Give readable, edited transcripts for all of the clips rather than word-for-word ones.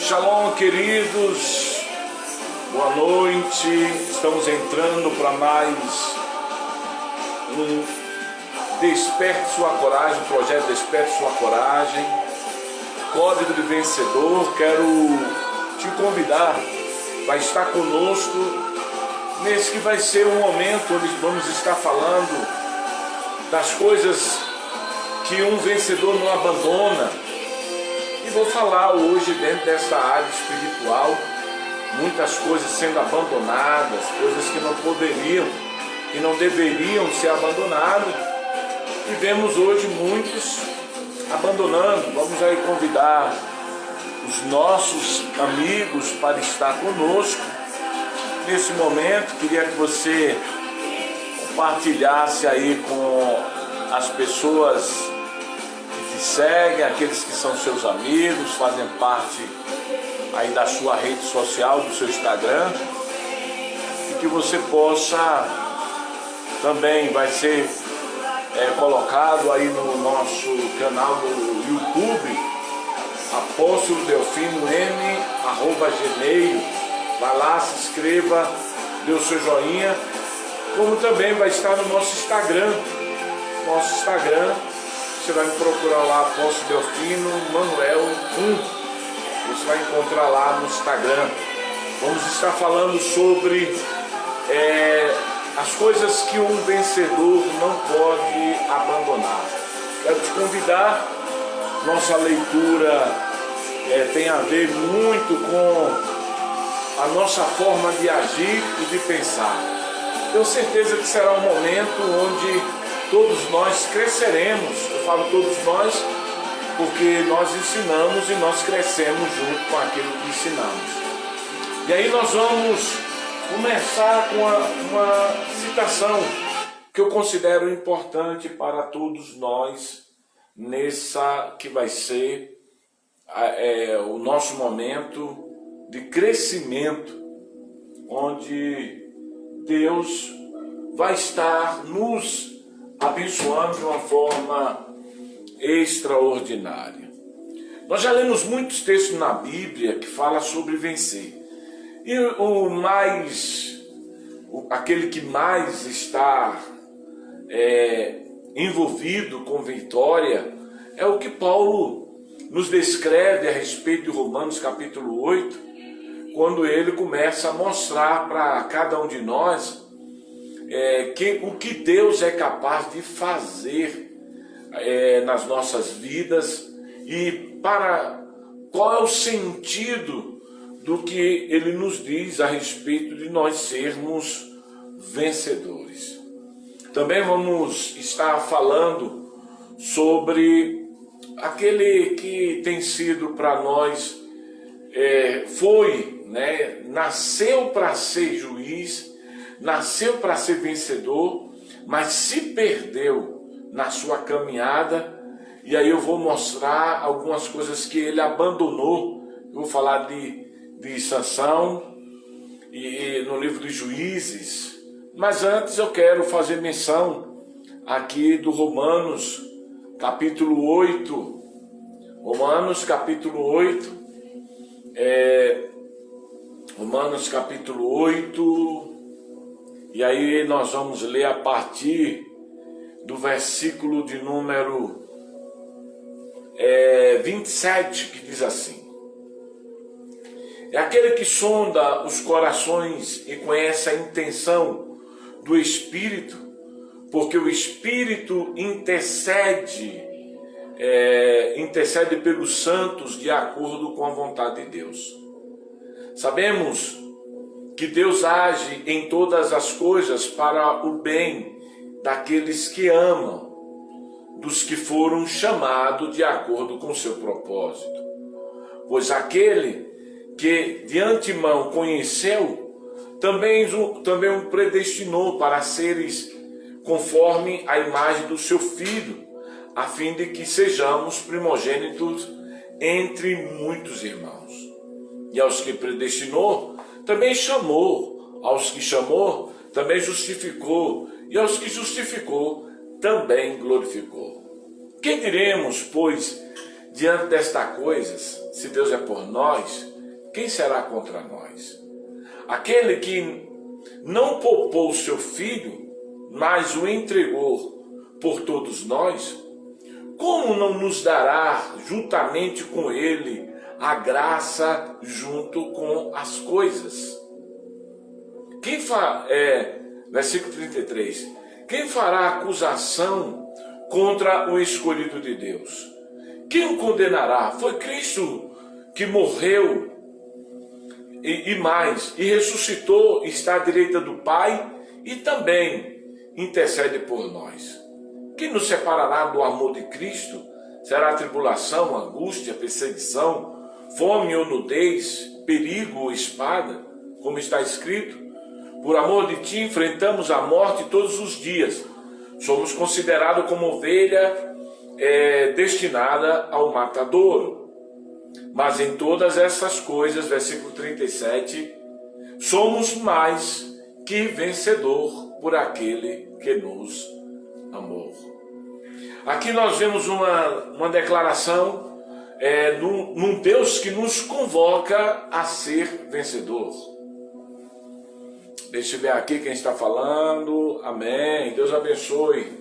Shalom, queridos, boa noite. Estamos entrando para mais um Desperte Sua Coragem, projeto Desperte Sua Coragem, Código de Vencedor. Quero te convidar para estar conosco nesse que vai ser um momento onde vamos estar falando das coisas que um vencedor não abandona. E vou falar hoje dentro dessa área espiritual, muitas coisas sendo abandonadas, coisas que não poderiam, que não deveriam ser abandonadas, e vemos hoje muitos abandonando. Vamos aí convidar os nossos amigos para estar conosco nesse momento. Queria que você compartilhasse aí com as pessoas que seguem, aqueles que são seus amigos, fazem parte aí da sua rede social, do seu Instagram, e que você possa também, vai ser colocado aí no nosso canal do YouTube, Apóstolo Delfino M, @gmail. Vai lá, se inscreva, dê o seu joinha, como também vai estar no nosso Instagram. Você vai me procurar lá, Apóstolo Delfino Manuel 1. Você vai encontrar lá no Instagram. Vamos estar falando sobre as coisas que um vencedor não pode abandonar. Quero te convidar. Nossa leitura tem a ver muito com a nossa forma de agir e de pensar. Tenho certeza que será um momento onde todos nós cresceremos. Eu falo todos nós porque nós ensinamos e nós crescemos junto com aquilo que ensinamos. E aí nós vamos começar com uma citação que eu considero importante para todos nós nessa que vai ser o nosso momento de crescimento, onde Deus vai estar nos abençoando de uma forma extraordinária. Nós já lemos muitos textos na Bíblia que falam sobre vencer. E aquele que mais está envolvido com vitória é o que Paulo nos descreve a respeito de Romanos capítulo 8, quando ele começa a mostrar para cada um de nós o que Deus é capaz de fazer nas nossas vidas e qual é o sentido do que ele nos diz a respeito de nós sermos vencedores. Também vamos estar falando sobre aquele que tem sido para nós, nasceu para ser juiz, nasceu para ser vencedor, mas se perdeu na sua caminhada. E aí eu vou mostrar algumas coisas que ele abandonou. Eu vou falar de Sansão e no livro dos Juízes. Mas antes eu quero fazer menção aqui do Romanos capítulo 8. Romanos capítulo 8. Romanos capítulo 8. E aí nós vamos ler a partir do versículo de número 27, que diz assim: é aquele que sonda os corações e conhece a intenção do Espírito, porque o Espírito intercede pelos santos de acordo com a vontade de Deus. Sabemos que Deus age em todas as coisas para o bem daqueles que amam, dos que foram chamados de acordo com seu propósito. Pois aquele que de antemão conheceu, também o predestinou para seres conforme a imagem do seu Filho, a fim de que sejamos primogênitos entre muitos irmãos. E aos que predestinou, também chamou. Aos que chamou, também justificou. E aos que justificou, também glorificou. Que diremos, pois, diante destas coisas? Se Deus é por nós, quem será contra nós? Aquele que não poupou seu filho, mas o entregou por todos nós, como não nos dará juntamente com ele a graça junto com as coisas? Versículo 33. Quem fará acusação contra o escolhido de Deus? Quem o condenará? Foi Cristo que morreu e ressuscitou, está à direita do Pai e também intercede por nós. Quem nos separará do amor de Cristo? Será a tribulação, angústia, perseguição, fome ou nudez, perigo ou espada? Como está escrito, por amor de ti enfrentamos a morte todos os dias. Somos considerados como ovelha destinada ao matadouro. Mas em todas essas coisas, versículo 37, somos mais que vencedor por aquele que nos amou. Aqui nós vemos uma declaração num Deus que nos convoca a ser vencedor. Deixa eu ver aqui quem está falando. Amém. Deus abençoe.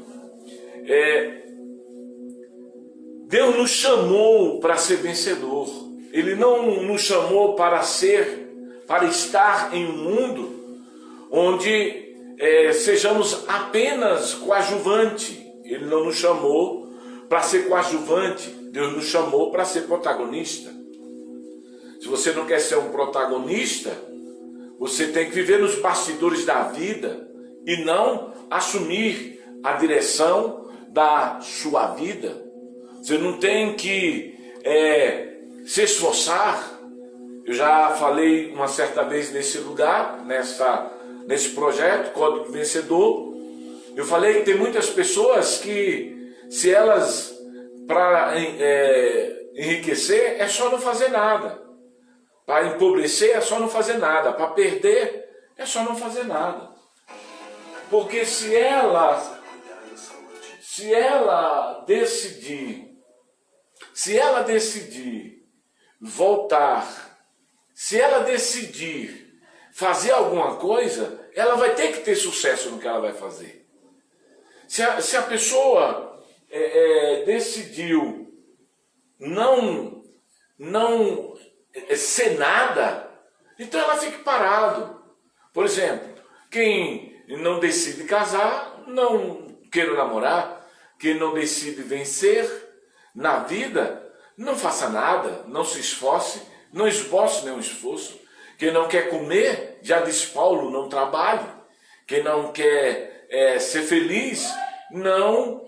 Deus nos chamou para ser vencedor. Ele não nos chamou para estar em um mundo onde sejamos apenas coadjuvante. Ele não nos chamou para ser coadjuvante. Deus nos chamou para ser protagonista. Se você não quer ser um protagonista, você tem que viver nos bastidores da vida e não assumir a direção da sua vida. Você não tem que se esforçar. Eu já falei uma certa vez nesse lugar, nesse projeto, Código Vencedor. Eu falei que tem muitas pessoas que, se elas, para enriquecer, é só não fazer nada. Para empobrecer, é só não fazer nada. Para perder, é só não fazer nada. Porque se ela decidir voltar, se ela decidir fazer alguma coisa, ela vai ter que ter sucesso no que ela vai fazer. Se a pessoa decidiu não ser nada, então ela fica parado. Por exemplo, quem não decide casar, não queira namorar. Quem não decide vencer na vida, não faça nada, não se esforce, não esboce nenhum esforço. Quem não quer comer, já disse Paulo, não trabalhe. Quem não quer ser feliz, não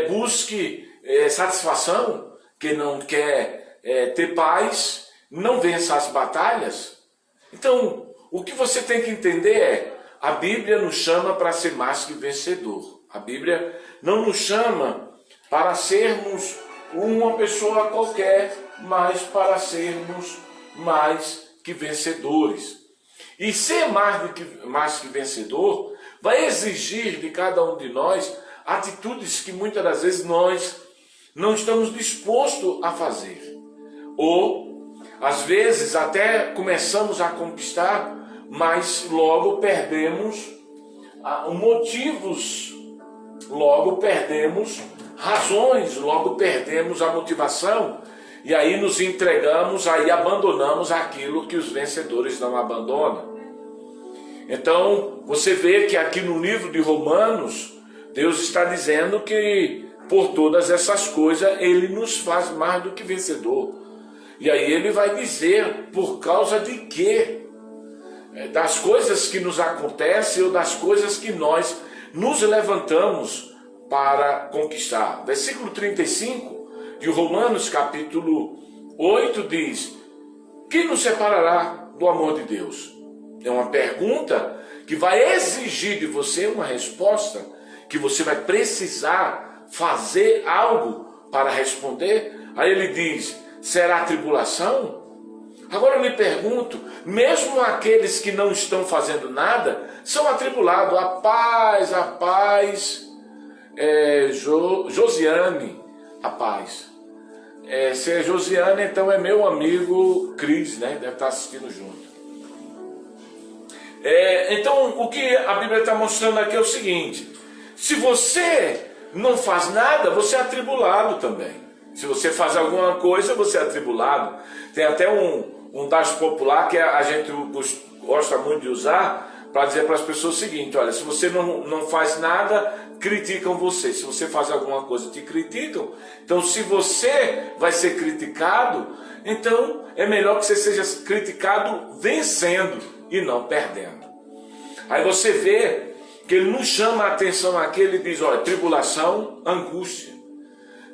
busque satisfação. Quem não quer ter paz, não vença as batalhas. Então, o que você tem que entender é, a Bíblia nos chama para ser mais que vencedor. A Bíblia não nos chama para sermos uma pessoa qualquer, mas para sermos mais que vencedores. E ser mais que vencedor vai exigir de cada um de nós atitudes que muitas das vezes nós não estamos dispostos a fazer. Ou, às vezes, até começamos a conquistar, mas logo perdemos motivos, logo perdemos razões, logo perdemos a motivação, e aí nos entregamos, aí abandonamos aquilo que os vencedores não abandonam. Então, você vê que aqui no livro de Romanos, Deus está dizendo que por todas essas coisas Ele nos faz mais do que vencedor. E aí Ele vai dizer por causa de quê? Das coisas que nos acontecem ou das coisas que nós nos levantamos para conquistar. Versículo 35 de Romanos capítulo 8 diz: quem nos separará do amor de Deus? É uma pergunta que vai exigir de você uma resposta, que você vai precisar fazer algo para responder. Aí ele diz: será a tribulação? Agora eu lhe pergunto, mesmo aqueles que não estão fazendo nada, são atribulados. A paz, Josiane, a paz. Se é Josiane, então é meu amigo Cris, né? Deve estar assistindo junto. Então, o que a Bíblia está mostrando aqui é o seguinte: se você não faz nada, você é atribulado também. Se você faz alguma coisa, você é atribulado. Tem até um dado popular que a gente gosta muito de usar para dizer para as pessoas o seguinte: olha, se você não faz nada, criticam você. Se você faz alguma coisa, te criticam. Então, se você vai ser criticado, então é melhor que você seja criticado vencendo e não perdendo. Aí você vê que ele nos chama a atenção aqui, ele diz, olha, tribulação, angústia.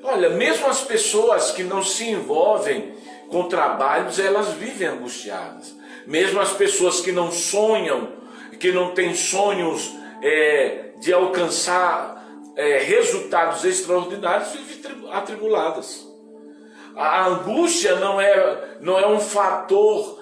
Olha, mesmo as pessoas que não se envolvem com trabalhos, elas vivem angustiadas. Mesmo as pessoas que não sonham, que não têm sonhos de alcançar resultados extraordinários, vivem atribuladas. A angústia não é um fator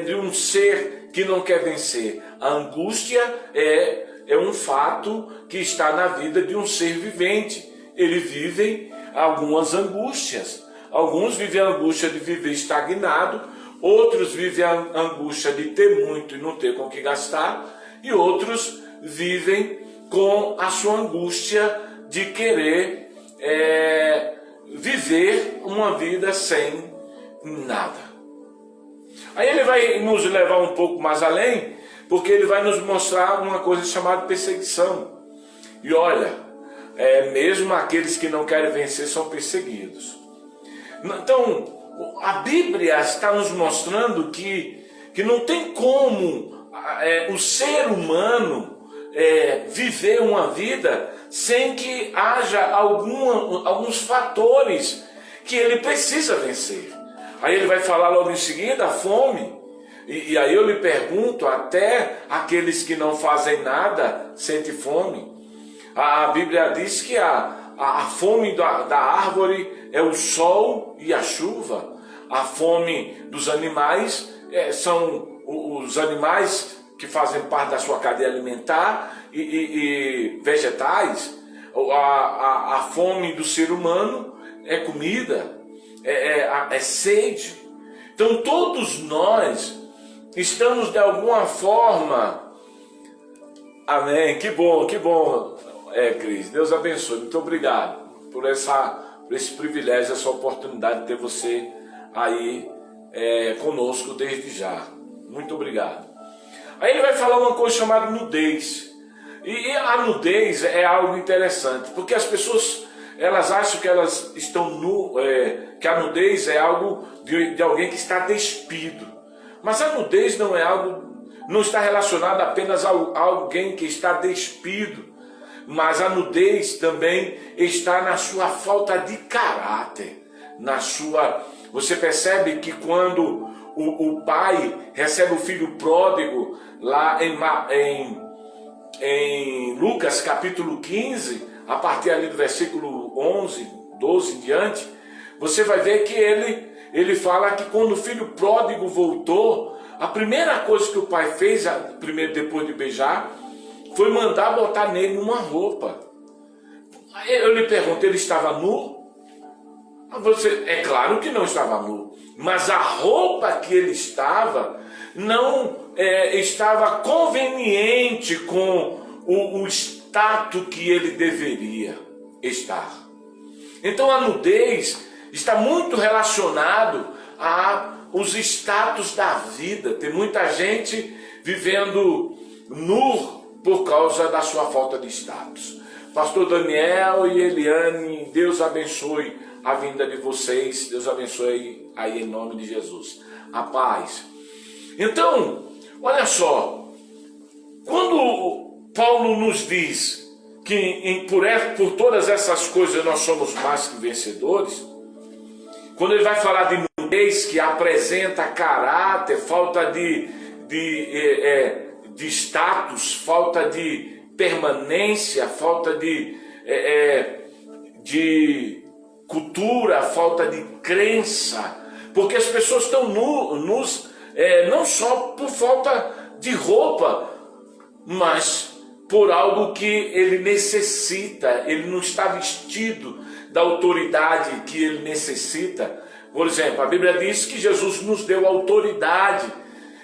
de um ser que não quer vencer. A angústia é um fato que está na vida de um ser vivente. Eles vivem algumas angústias. Alguns vivem a angústia de viver estagnado, outros vivem a angústia de ter muito e não ter com o que gastar, e outros vivem com a sua angústia de querer viver uma vida sem nada. Aí ele vai nos levar um pouco mais além, porque ele vai nos mostrar uma coisa chamada perseguição. E olha, mesmo aqueles que não querem vencer são perseguidos. Então, a Bíblia está nos mostrando que não tem como o ser humano viver uma vida sem que haja alguns fatores que ele precisa vencer. Aí ele vai falar logo em seguida a fome. E aí eu lhe pergunto, até aqueles que não fazem nada sentem fome. A Bíblia diz que a fome da árvore é o sol e a chuva. A fome dos animais são os animais que fazem parte da sua cadeia alimentar e vegetais. A fome do ser humano é comida, é sede. Então todos nós estamos de alguma forma... Amém, que bom, Cris, Deus abençoe, muito obrigado por esse privilégio, essa oportunidade de ter você aí conosco desde já, muito obrigado. Aí ele vai falar uma coisa chamada nudez, e a nudez é algo interessante, porque as pessoas, elas acham que elas estão que a nudez é algo de alguém que está despido, mas a nudez não está relacionada apenas a alguém que está despido, mas a nudez também está na sua falta de caráter, você percebe que quando o pai recebe o filho pródigo, lá em Lucas capítulo 15, a partir ali do versículo 11, 12 em diante, você vai ver que ele fala que quando o filho pródigo voltou, a primeira coisa que o pai fez, primeiro depois de beijar, foi mandar botar nele uma roupa. Eu lhe pergunto, ele estava nu? É claro que não estava nu, mas a roupa que ele estava não estava conveniente com o status que ele deveria estar. Então a nudez está muito relacionado aos status da vida. Tem muita gente vivendo nu por causa da sua falta de status. Pastor Daniel e Eliane, Deus abençoe a vinda de vocês, Deus abençoe aí em nome de Jesus. A paz. Então, olha só, quando Paulo nos diz que por todas essas coisas nós somos mais que vencedores, quando ele vai falar de nudez que apresenta caráter, falta de status, falta de permanência, falta de cultura, falta de crença, porque as pessoas estão nus, não só por falta de roupa, mas por algo que ele necessita. Ele não está vestido da autoridade que ele necessita. Por exemplo, a Bíblia diz que Jesus nos deu autoridade,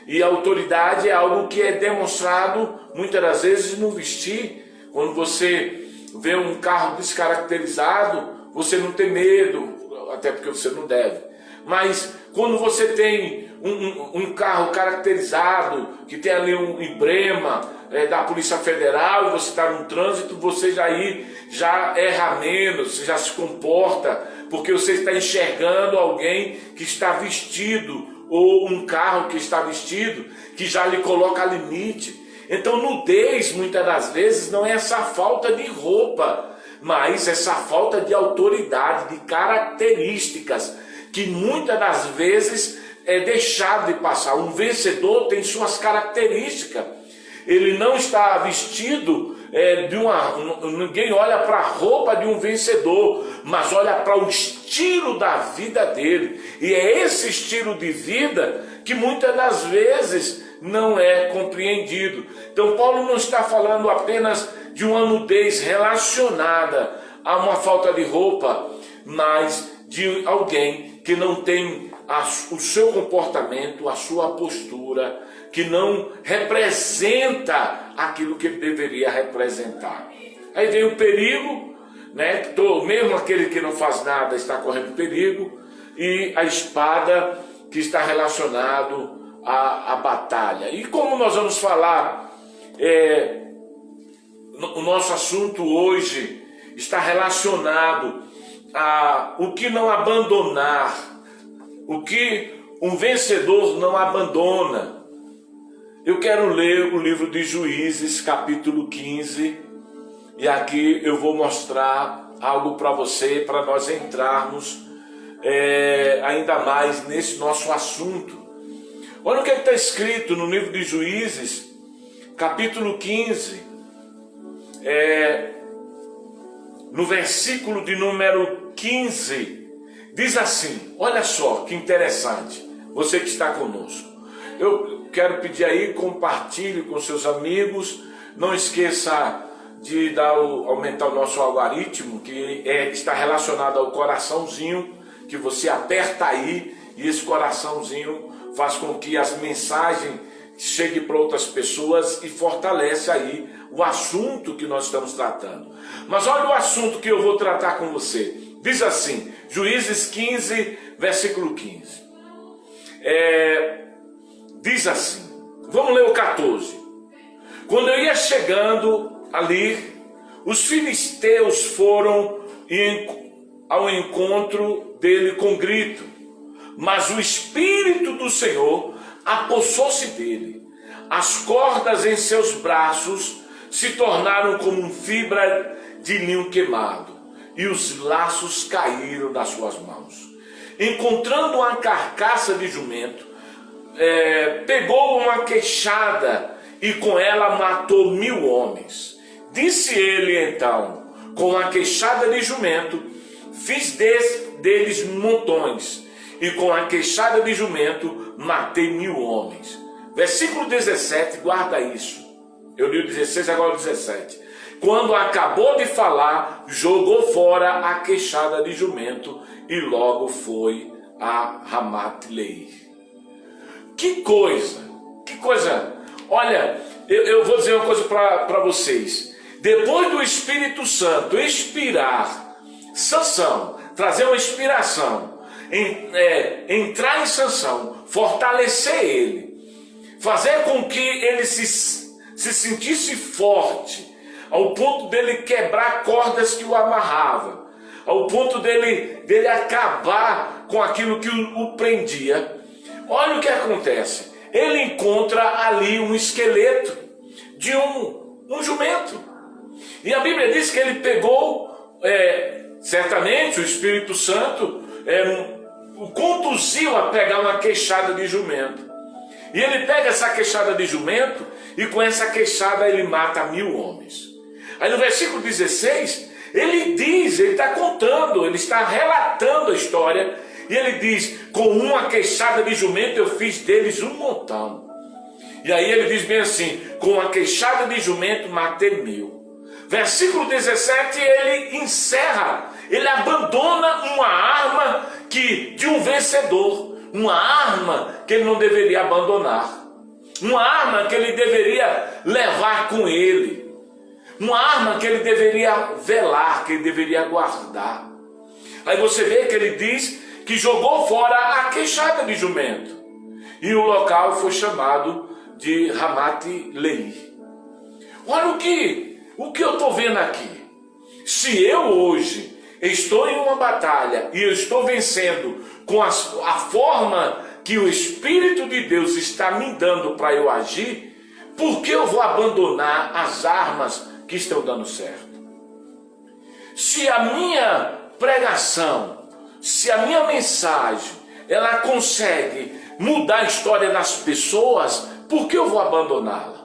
e a autoridade é algo que é demonstrado muitas das vezes no vestir. Quando você vê um carro descaracterizado, você não tem medo, até porque você não deve. Mas quando você tem um carro caracterizado, que tem ali um emblema da Polícia Federal, e você está no trânsito, você já erra menos, você já se comporta, porque você está enxergando alguém que está vestido, ou um carro que está vestido, que já lhe coloca limite. Então, nudez, muitas das vezes, não é essa falta de roupa, mas essa falta de autoridade, de características, que muitas das vezes é deixado de passar. Um vencedor tem suas características. Ele não está vestido ninguém olha para a roupa de um vencedor, mas olha para o estilo da vida dele. E é esse estilo de vida que muitas das vezes não é compreendido. Então Paulo não está falando apenas de uma nudez relacionada a uma falta de roupa, mas de alguém que não tem o seu comportamento, a sua postura, que não representa aquilo que ele deveria representar. Aí vem o perigo, né? Mesmo aquele que não faz nada está correndo perigo, e a espada que está relacionado à batalha. E como nós vamos falar, o nosso assunto hoje está relacionado a o que não abandonar, o que um vencedor não abandona. Eu quero ler o livro de Juízes, capítulo 15, e aqui eu vou mostrar algo para você, para nós entrarmos ainda mais nesse nosso assunto. Olha o que está escrito no livro de Juízes, capítulo 15, no versículo de número 15, diz assim, olha só que interessante, você que está conosco. Eu quero pedir aí, compartilhe com seus amigos, não esqueça de aumentar o nosso algoritmo, que está relacionado ao coraçãozinho, que você aperta aí, e esse coraçãozinho faz com que as mensagens cheguem para outras pessoas e fortalece aí o assunto que nós estamos tratando. Mas olha o assunto que eu vou tratar com você. Diz assim, Juízes 15, versículo 15. Diz assim, vamos ler o 14. Quando eu ia chegando ali, os filisteus foram ao encontro dele com grito, mas o Espírito do Senhor apossou-se dele. As cordas em seus braços se tornaram como fibra de linho queimado, e os laços caíram das suas mãos. Encontrando uma carcaça de jumento, pegou uma queixada e com ela matou 1000 homens. Disse ele então, com a queixada de jumento fiz deles montões, e com a queixada de jumento matei 1000 homens. Versículo 17, guarda isso. Eu li o 16, agora o 17. Quando acabou de falar, jogou fora a queixada de jumento e logo foi a Ramat-Leí. Que coisa! Olha, eu vou dizer uma coisa para vocês. Depois do Espírito Santo inspirar Sansão, trazer uma inspiração, entrar em Sansão, fortalecer ele, fazer com que ele se sentisse forte, ao ponto dele quebrar cordas que o amarravam, ao ponto dele acabar com aquilo que o prendia. Olha o que acontece. Ele encontra ali um esqueleto de um jumento. E a Bíblia diz que ele pegou, certamente o Espírito Santo o conduziu a pegar uma queixada de jumento. E ele pega essa queixada de jumento e com essa queixada ele mata 1000 homens. Aí no versículo 16, ele está contando, ele está relatando a história. E ele diz, com uma queixada de jumento eu fiz deles um montão. E aí ele diz bem assim, com a queixada de jumento matei 1000. Versículo 17, ele encerra ele abandona uma arma de um vencedor, uma arma que ele não deveria abandonar, uma arma que ele deveria levar com ele, uma arma que ele deveria velar, que ele deveria guardar. Aí você vê que ele diz que jogou fora a queixada de jumento, e o local foi chamado de Ramat-Lehi. Olha o que eu estou vendo aqui. Se eu hoje estou em uma batalha e eu estou vencendo com a forma que o Espírito de Deus está me dando para eu agir, por que eu vou abandonar as armas que estão dando certo? Se a minha pregação, se a minha mensagem, ela consegue mudar a história das pessoas, por que eu vou abandoná-la?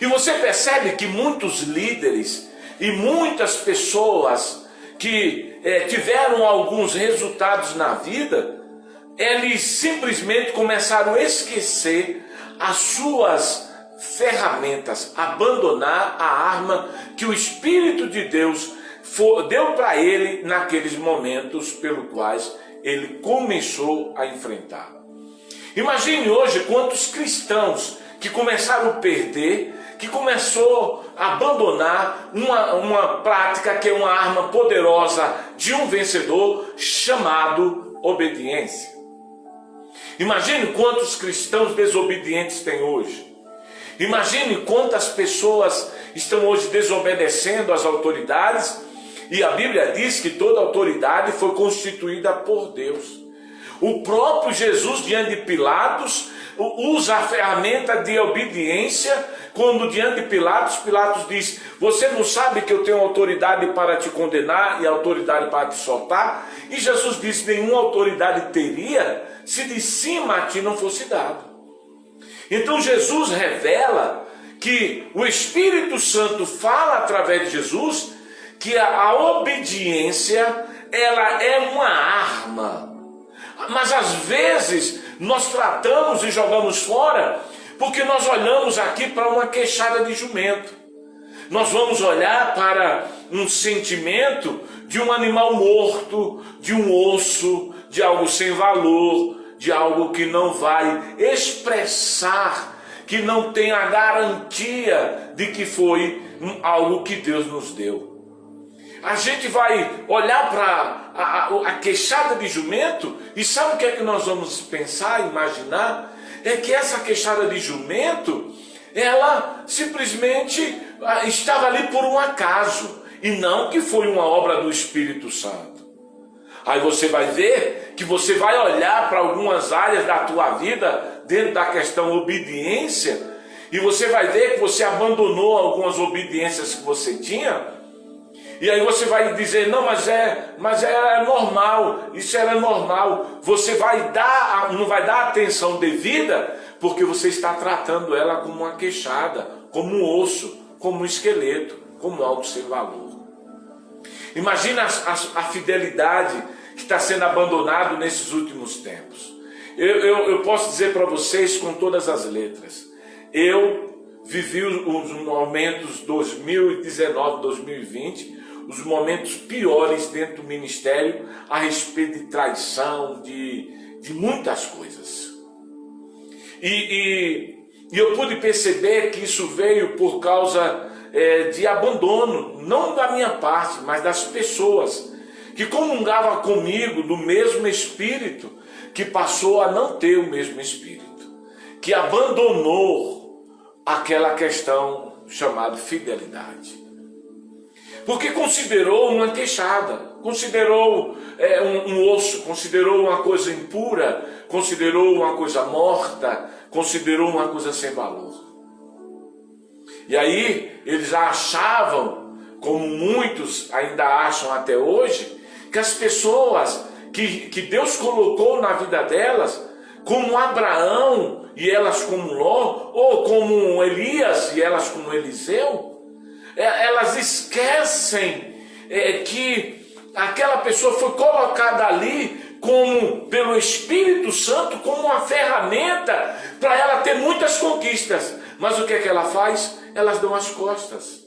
E você percebe que muitos líderes e muitas pessoas que tiveram alguns resultados na vida, eles simplesmente começaram a esquecer as suas ferramentas, abandonar a arma que o Espírito de Deus deu para ele naqueles momentos pelos quais ele começou a enfrentar. Imagine hoje quantos cristãos que começaram a perder, que começou a abandonar uma prática que é uma arma poderosa de um vencedor chamado obediência. Imagine quantos cristãos desobedientes tem hoje. Imagine quantas pessoas estão hoje desobedecendo às autoridades, e a Bíblia diz que toda autoridade foi constituída por Deus. O próprio Jesus, diante de Pilatos, usa a ferramenta de obediência, quando diante de Pilatos, Pilatos diz: você não sabe que eu tenho autoridade para te condenar e autoridade para te soltar? E Jesus disse: nenhuma autoridade teria se de cima a ti não fosse dado. Então Jesus revela que o Espírito Santo fala através de Jesus que a obediência, ela é uma arma. Mas às vezes nós tratamos e jogamos fora, porque nós olhamos aqui para uma queixada de jumento. Nós vamos olhar para um sentimento de um animal morto, de um osso, de algo sem valor, de algo que não vai expressar, que não tem a garantia de que foi algo que Deus nos deu. A gente vai olhar para a queixada de jumento e sabe o que é que nós vamos pensar, imaginar? É que essa queixada de jumento, ela simplesmente estava ali por um acaso, e não que foi uma obra do Espírito Santo. Aí você vai ver que você vai olhar para algumas áreas da tua vida, dentro da questão obediência, e você vai ver que você abandonou algumas obediências que você tinha. E aí você vai dizer: não, mas é normal, isso era normal. Você não vai dar atenção devida, porque você está tratando ela como uma queixada, como um osso, como um esqueleto, como algo sem valor. Imagina a fidelidade que está sendo abandonado nesses últimos tempos. Eu posso dizer para vocês com todas as letras, eu vivi os momentos 2019, 2020, os momentos piores dentro do ministério a respeito de traição, de muitas coisas. E eu pude perceber que isso veio por causa de abandono, não da minha parte, mas das pessoas que comungavam comigo do mesmo espírito, que passou a não ter o mesmo espírito, que abandonou aquela questão chamada fidelidade. Porque considerou uma queixada, considerou um osso, considerou uma coisa impura, considerou uma coisa morta, considerou uma coisa sem valor. E aí eles achavam, como muitos ainda acham até hoje, que as pessoas que Deus colocou na vida delas, como Abraão e elas como Ló, ou como Elias e elas como Eliseu, elas esquecem que aquela pessoa foi colocada ali pelo Espírito Santo como uma ferramenta para ela ter muitas conquistas. Mas o que é que ela faz? Elas dão as costas,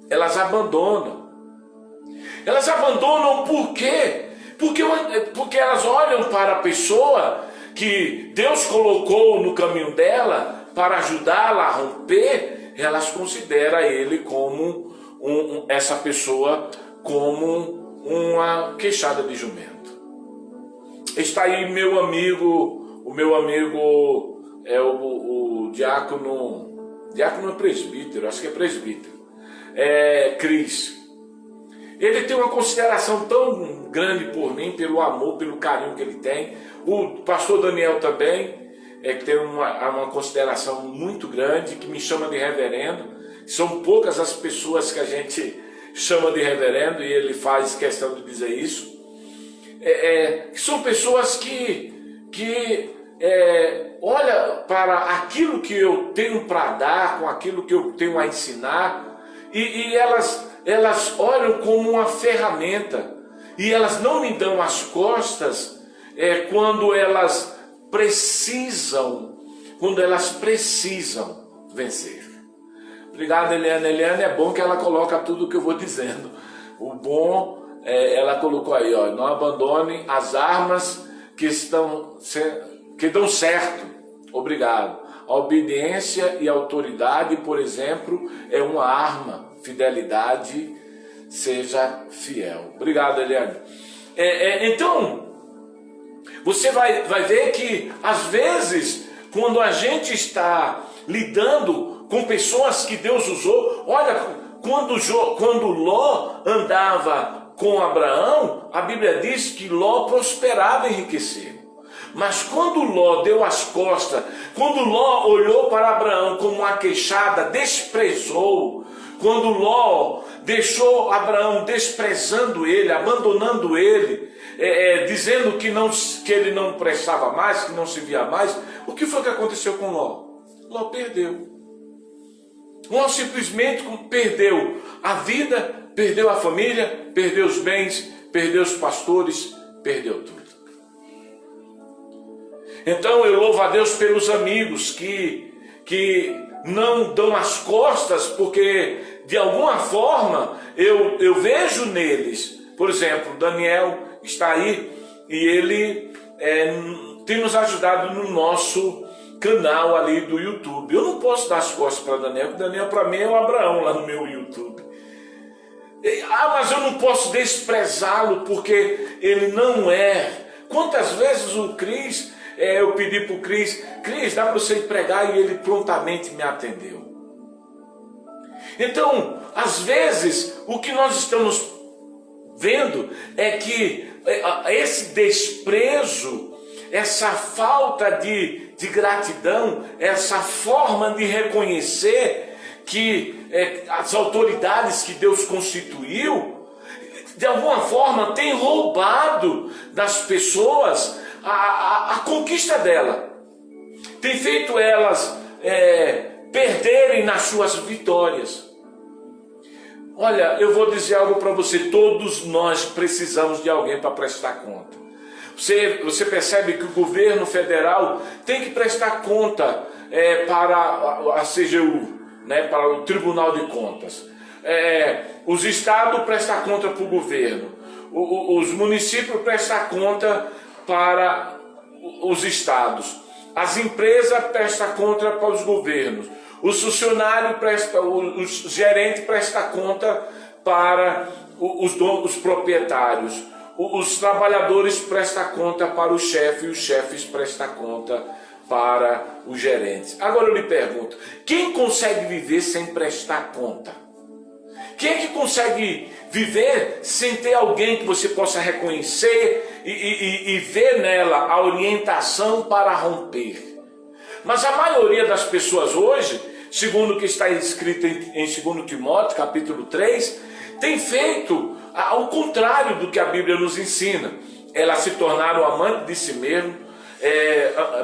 elas abandonam. Elas abandonam por quê? Porque elas olham para a pessoa que Deus colocou no caminho dela para ajudá-la a romper, elas consideram ele como essa pessoa como uma queixada de jumento. Está aí o meu amigo é o diácono é presbítero, acho que é presbítero, Cris. Ele tem uma consideração tão grande por mim, pelo amor, pelo carinho que ele tem. O pastor Daniel também, que tem uma consideração muito grande, que me chama de reverendo. São poucas as pessoas que a gente chama de reverendo, e ele faz questão de dizer isso. São pessoas que olham para aquilo que eu tenho para dar, com aquilo que eu tenho a ensinar, e elas olham como uma ferramenta, e elas não me dão as costas quando elas precisam vencer. Obrigado, Eliane. Eliane, é bom que ela coloca tudo o que eu vou dizendo. O bom, ela colocou aí, ó, não abandone as armas que dão certo. Obrigado. A obediência e a autoridade, por exemplo, é uma arma. Fidelidade, seja fiel. Obrigado, Eliane. Então, você vai ver que, às vezes, quando a gente está lidando com pessoas que Deus usou, olha, quando Ló andava com Abraão, a Bíblia diz que Ló prosperava e enriqueceu. Mas quando Ló deu as costas, quando Ló olhou para Abraão como uma queixada, desprezou, quando Ló deixou Abraão desprezando ele, abandonando ele, dizendo que ele não prestava mais, que não se via mais, o que foi que aconteceu com Ló? Ló perdeu. Ló simplesmente perdeu a vida, perdeu a família, perdeu os bens, perdeu os pastores, perdeu tudo. Então eu louvo a Deus pelos amigos que não dão as costas, porque de alguma forma eu vejo neles. Por exemplo, Daniel está aí e ele tem nos ajudado no nosso canal ali do YouTube. Eu não posso dar as costas para Daniel, porque Daniel para mim é o Abraão lá no meu YouTube. Mas eu não posso desprezá-lo porque ele não é. Quantas vezes o Cris, eu pedi para o Cris, dá para você ir pregar, e ele prontamente me atendeu. Então, às vezes, o que nós estamos vendo é que esse desprezo, essa falta de gratidão, essa forma de reconhecer que as autoridades que Deus constituiu, de alguma forma, tem roubado das pessoas a conquista dela, tem feito elas perderem nas suas vitórias. Olha, eu vou dizer algo para você, todos nós precisamos de alguém para prestar conta. Você percebe que o governo federal tem que prestar conta para a CGU, né, para o Tribunal de Contas. Os estados prestam conta para o governo, os municípios prestam conta para os estados, as empresas prestam conta para os governos, os funcionários os gerentes prestam conta para os proprietários, os trabalhadores prestam conta para o chefe e os chefes prestam conta para os gerentes. Agora eu lhe pergunto, quem consegue viver sem prestar conta? Quem é que consegue viver sem ter alguém que você possa reconhecer e ver nela a orientação para romper? Mas a maioria das pessoas hoje, segundo o que está escrito em 2 Timóteo, capítulo 3, tem feito ao contrário do que a Bíblia nos ensina. Elas se tornaram amantes de si mesmo,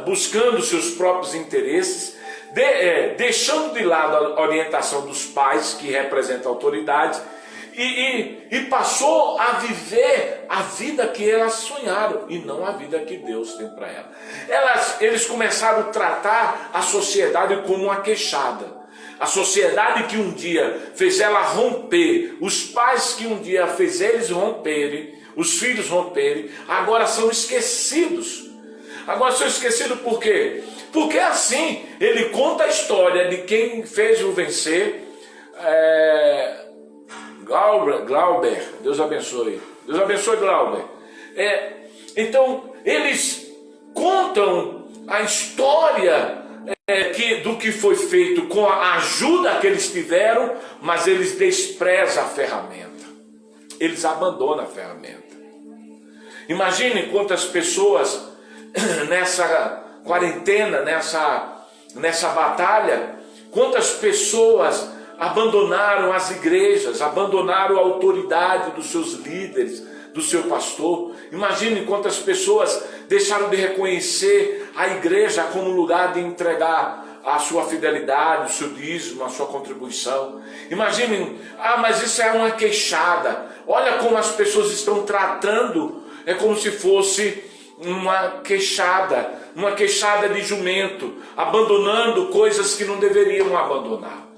buscando seus próprios interesses, deixando de lado a orientação dos pais, que representam a autoridade, e passou a viver a vida que elas sonharam e não a vida que Deus tem para elas. Eles começaram a tratar a sociedade como uma queixada. A sociedade que um dia fez ela romper, os pais que um dia fez eles romperem, os filhos romperem, agora são esquecidos. Agora são esquecidos por quê? Porque assim, ele conta a história de quem fez o vencer. Glauber, Deus abençoe. Deus abençoe Glauber. Então, eles contam a história do que foi feito com a ajuda que eles tiveram, mas eles desprezam a ferramenta. Eles abandonam a ferramenta. Imagine quantas pessoas nessa quarentena, nessa batalha, quantas pessoas abandonaram as igrejas, abandonaram a autoridade dos seus líderes, do seu pastor. Imagine quantas pessoas deixaram de reconhecer a igreja como lugar de entregar a sua fidelidade, o seu dízimo, a sua contribuição. Imaginem, mas isso é uma queixada. Olha como as pessoas estão tratando, é como se fosse uma queixada de jumento, abandonando coisas que não deveriam abandonar.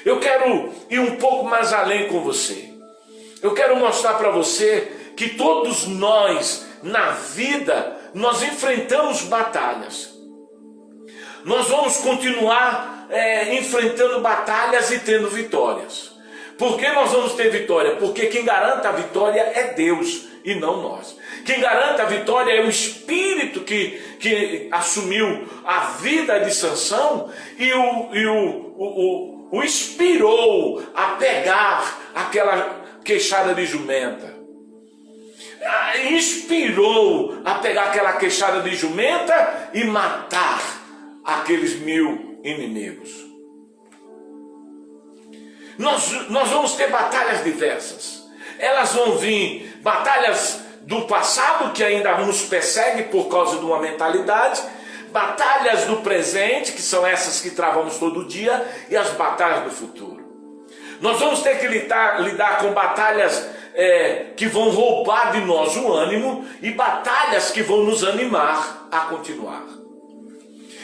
Eu quero ir um pouco mais além com você. Eu quero mostrar para você que todos nós, na vida, nós enfrentamos batalhas. Nós vamos continuar enfrentando batalhas e tendo vitórias. Por que nós vamos ter vitória? Porque quem garante a vitória é Deus e não nós. Quem garante a vitória é o Espírito que assumiu a vida de Sansão e o inspirou a pegar aquela queixada de jumenta. Inspirou a pegar aquela queixada de jumenta e matar aqueles 1000 inimigos. Nós vamos ter batalhas diversas. Elas vão vir batalhas do passado que ainda nos persegue por causa de uma mentalidade, batalhas do presente, que são essas que travamos todo dia, e as batalhas do futuro. Nós vamos ter que lidar com batalhas que vão roubar de nós o ânimo e batalhas que vão nos animar a continuar.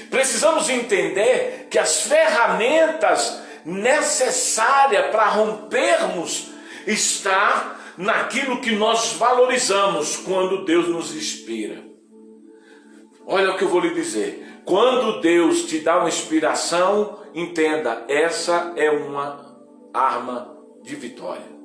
Precisamos entender que as ferramentas necessárias para rompermos está naquilo que nós valorizamos quando Deus nos inspira. Olha o que eu vou lhe dizer. Quando Deus te dá uma inspiração, entenda, essa é uma arma de vitória.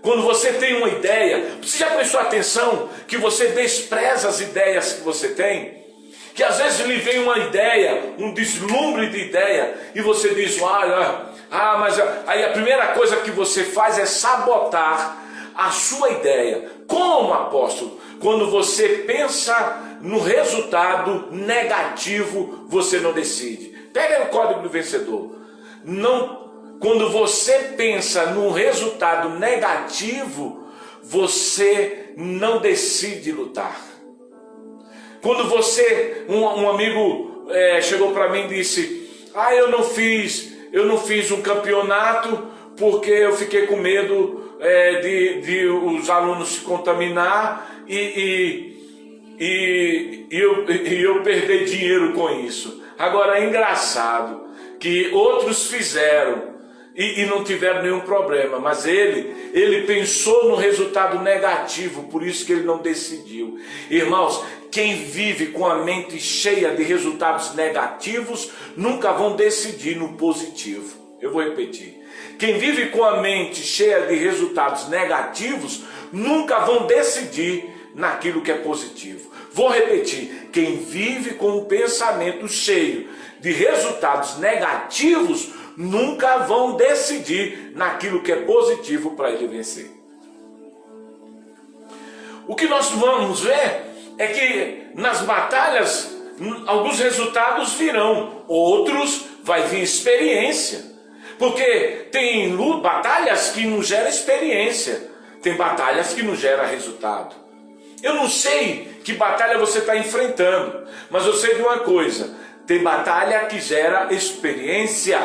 Quando você tem uma ideia, você já prestou atenção que você despreza as ideias que você tem? Que às vezes lhe vem uma ideia, um deslumbre de ideia, e você diz, mas aí a primeira coisa que você faz é sabotar a sua ideia. Como, apóstolo? Quando você pensa no resultado negativo, você não decide. Pega o código do vencedor. Quando você pensa no resultado negativo, você não decide lutar. Quando um amigo chegou para mim e disse, eu não fiz um campeonato porque eu fiquei com medo de os alunos se contaminar e eu perder dinheiro com isso. Agora é engraçado que outros fizeram e não tiveram nenhum problema, mas ele pensou no resultado negativo, por isso que ele não decidiu. Irmãos, quem vive com a mente cheia de resultados negativos nunca vão decidir no positivo. Eu vou repetir. Quem vive com a mente cheia de resultados negativos nunca vão decidir naquilo que é positivo. Vou repetir. Quem vive com um pensamento cheio de resultados negativos nunca vão decidir naquilo que é positivo para ele vencer. O que nós vamos ver é que nas batalhas alguns resultados virão, outros vai vir experiência, porque tem batalhas que não geram experiência, tem batalhas que não geram resultado. Eu não sei que batalha você está enfrentando, mas eu sei de uma coisa, tem batalha que gera experiência,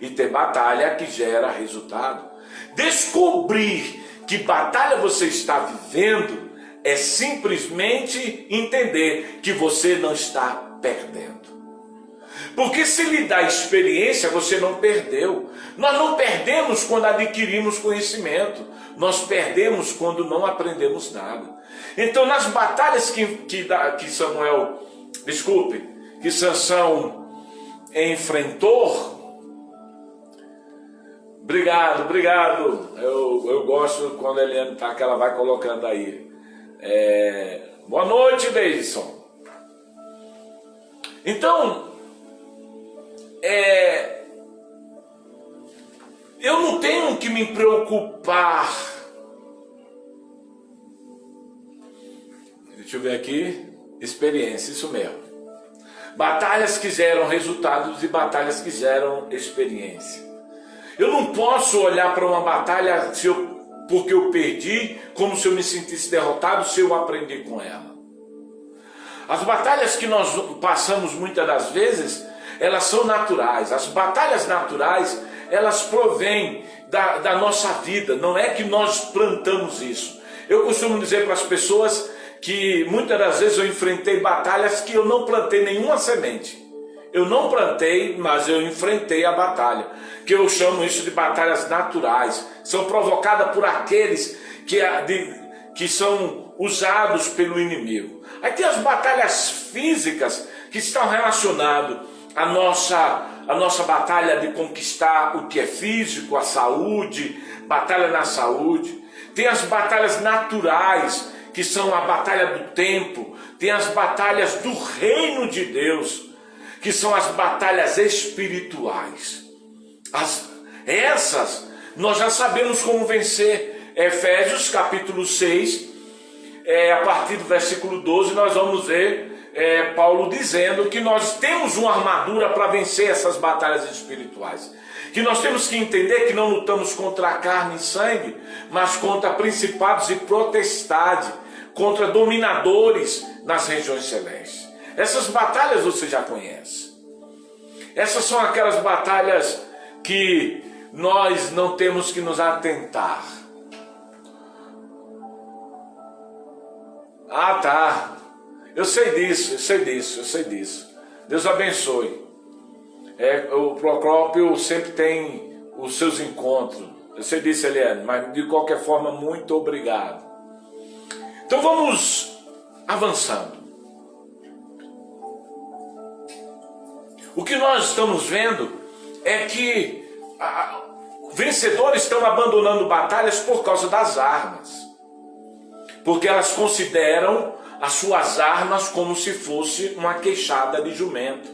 e tem batalha que gera resultado. Descobrir que batalha você está vivendo é simplesmente entender que você não está perdendo. Porque se lhe dá experiência, você não perdeu. Nós não perdemos quando adquirimos conhecimento. Nós perdemos quando não aprendemos nada. Então, nas batalhas que Sansão enfrentou. Obrigado. Eu gosto quando a Eliane está, que ela vai colocando aí. Boa noite, Deison. Então, eu não tenho que me preocupar. Deixa eu ver aqui. Experiência, isso mesmo. Batalhas que geram resultados e batalhas que geram experiência. Eu não posso olhar para uma batalha porque eu perdi, como se eu me sentisse derrotado, se eu aprendi com ela. As batalhas que nós passamos muitas das vezes, elas são naturais. As batalhas naturais, elas provêm da nossa vida. Não é que nós plantamos isso. Eu costumo dizer para as pessoas que muitas das vezes eu enfrentei batalhas que eu não plantei nenhuma semente. Eu não plantei, mas eu enfrentei a batalha. Que eu chamo isso de batalhas naturais. São provocadas por aqueles que são usados pelo inimigo. Aí tem as batalhas físicas que estão relacionadas à nossa batalha de conquistar o que é físico, a saúde, batalha na saúde. Tem as batalhas naturais, que são a batalha do tempo. Tem as batalhas do reino de Deus, que são as batalhas espirituais. Essas nós já sabemos como vencer. Efésios capítulo 6, a partir do versículo 12, nós vamos ver Paulo dizendo que nós temos uma armadura para vencer essas batalhas espirituais. Que nós temos que entender que não lutamos contra a carne e sangue, mas contra principados e potestades, contra dominadores nas regiões celestes. Essas batalhas você já conhece. Essas são aquelas batalhas que nós não temos que nos atentar. Ah, tá. Eu sei disso. Deus abençoe. O Procópio sempre tem os seus encontros. Eu sei disso, Eliane, mas de qualquer forma, muito obrigado. Então vamos avançando. O que nós estamos vendo é que vencedores estão abandonando batalhas por causa das armas. Porque elas consideram as suas armas como se fosse uma queixada de jumento.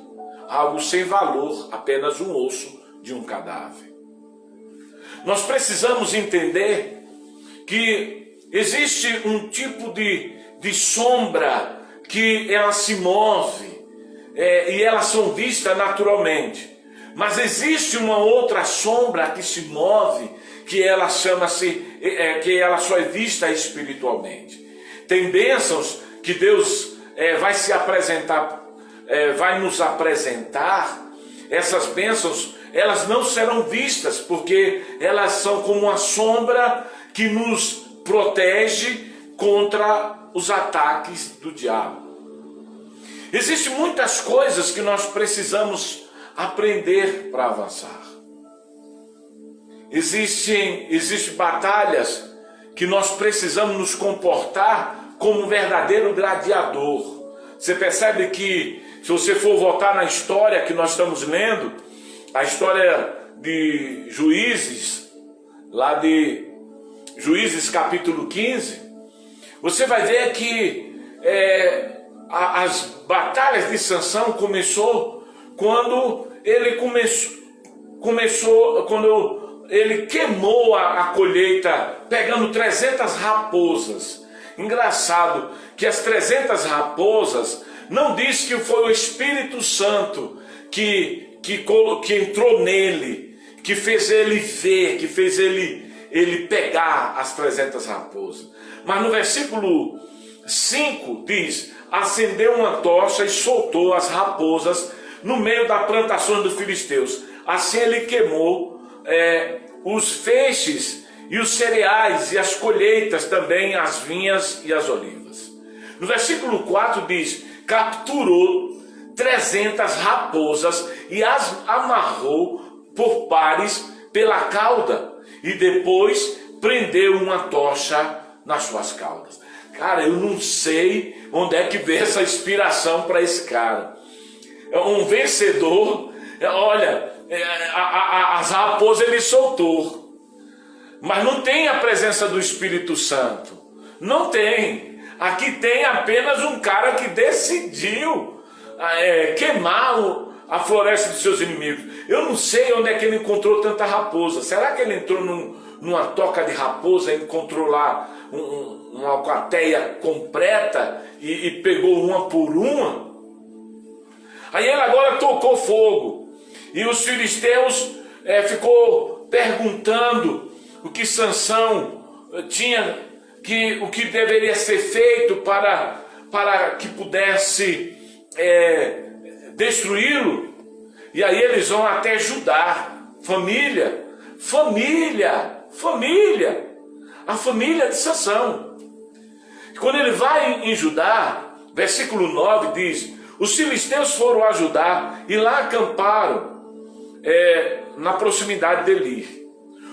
Algo sem valor, apenas um osso de um cadáver. Nós precisamos entender que existe um tipo de sombra que ela se move e elas são vistas naturalmente. Mas existe uma outra sombra que se move, que ela que ela só é vista espiritualmente. Tem bênçãos que Deus vai nos apresentar. Essas bênçãos, elas não serão vistas, porque elas são como uma sombra que nos protege contra os ataques do diabo. Existem muitas coisas que nós precisamos aprender para avançar. Existem batalhas que nós precisamos nos comportar como um verdadeiro gladiador. Você percebe que, se você for voltar na história que nós estamos lendo, a história de Juízes, lá de Juízes capítulo 15, você vai ver que as batalhas de Sansão começou quando ele quando ele queimou a colheita, pegando 300 raposas. Engraçado que as 300 raposas não diz que foi o Espírito Santo que entrou nele, que fez ele ver, que fez ele pegar as 300 raposas. Mas no versículo 5 diz: acendeu uma tocha e soltou as raposas no meio da plantação dos filisteus. Assim ele queimou os feixes e os cereais e as colheitas, também as vinhas e as olivas. No versículo 4 diz: capturou 300 raposas e as amarrou por pares pela cauda e depois prendeu uma tocha nas suas caudas. Cara, eu não sei onde é que veio essa inspiração para esse cara. É um vencedor. Olha, as raposas ele soltou, mas não tem a presença do Espírito Santo. Não tem. Aqui tem apenas um cara que decidiu queimar a floresta dos seus inimigos. Eu não sei onde é que ele encontrou tanta raposa. Será que ele entrou numa toca de raposa e encontrou lá uma alcateia completa e pegou uma por uma? Aí ele agora tocou fogo. E os filisteus ficou perguntando o que Sansão tinha, o que deveria ser feito para que pudesse destruí-lo. E aí eles vão até Judá, a família de Sansão. Quando ele vai em Judá, versículo 9 diz: os filisteus foram a Judá e lá acamparam na proximidade de Eli.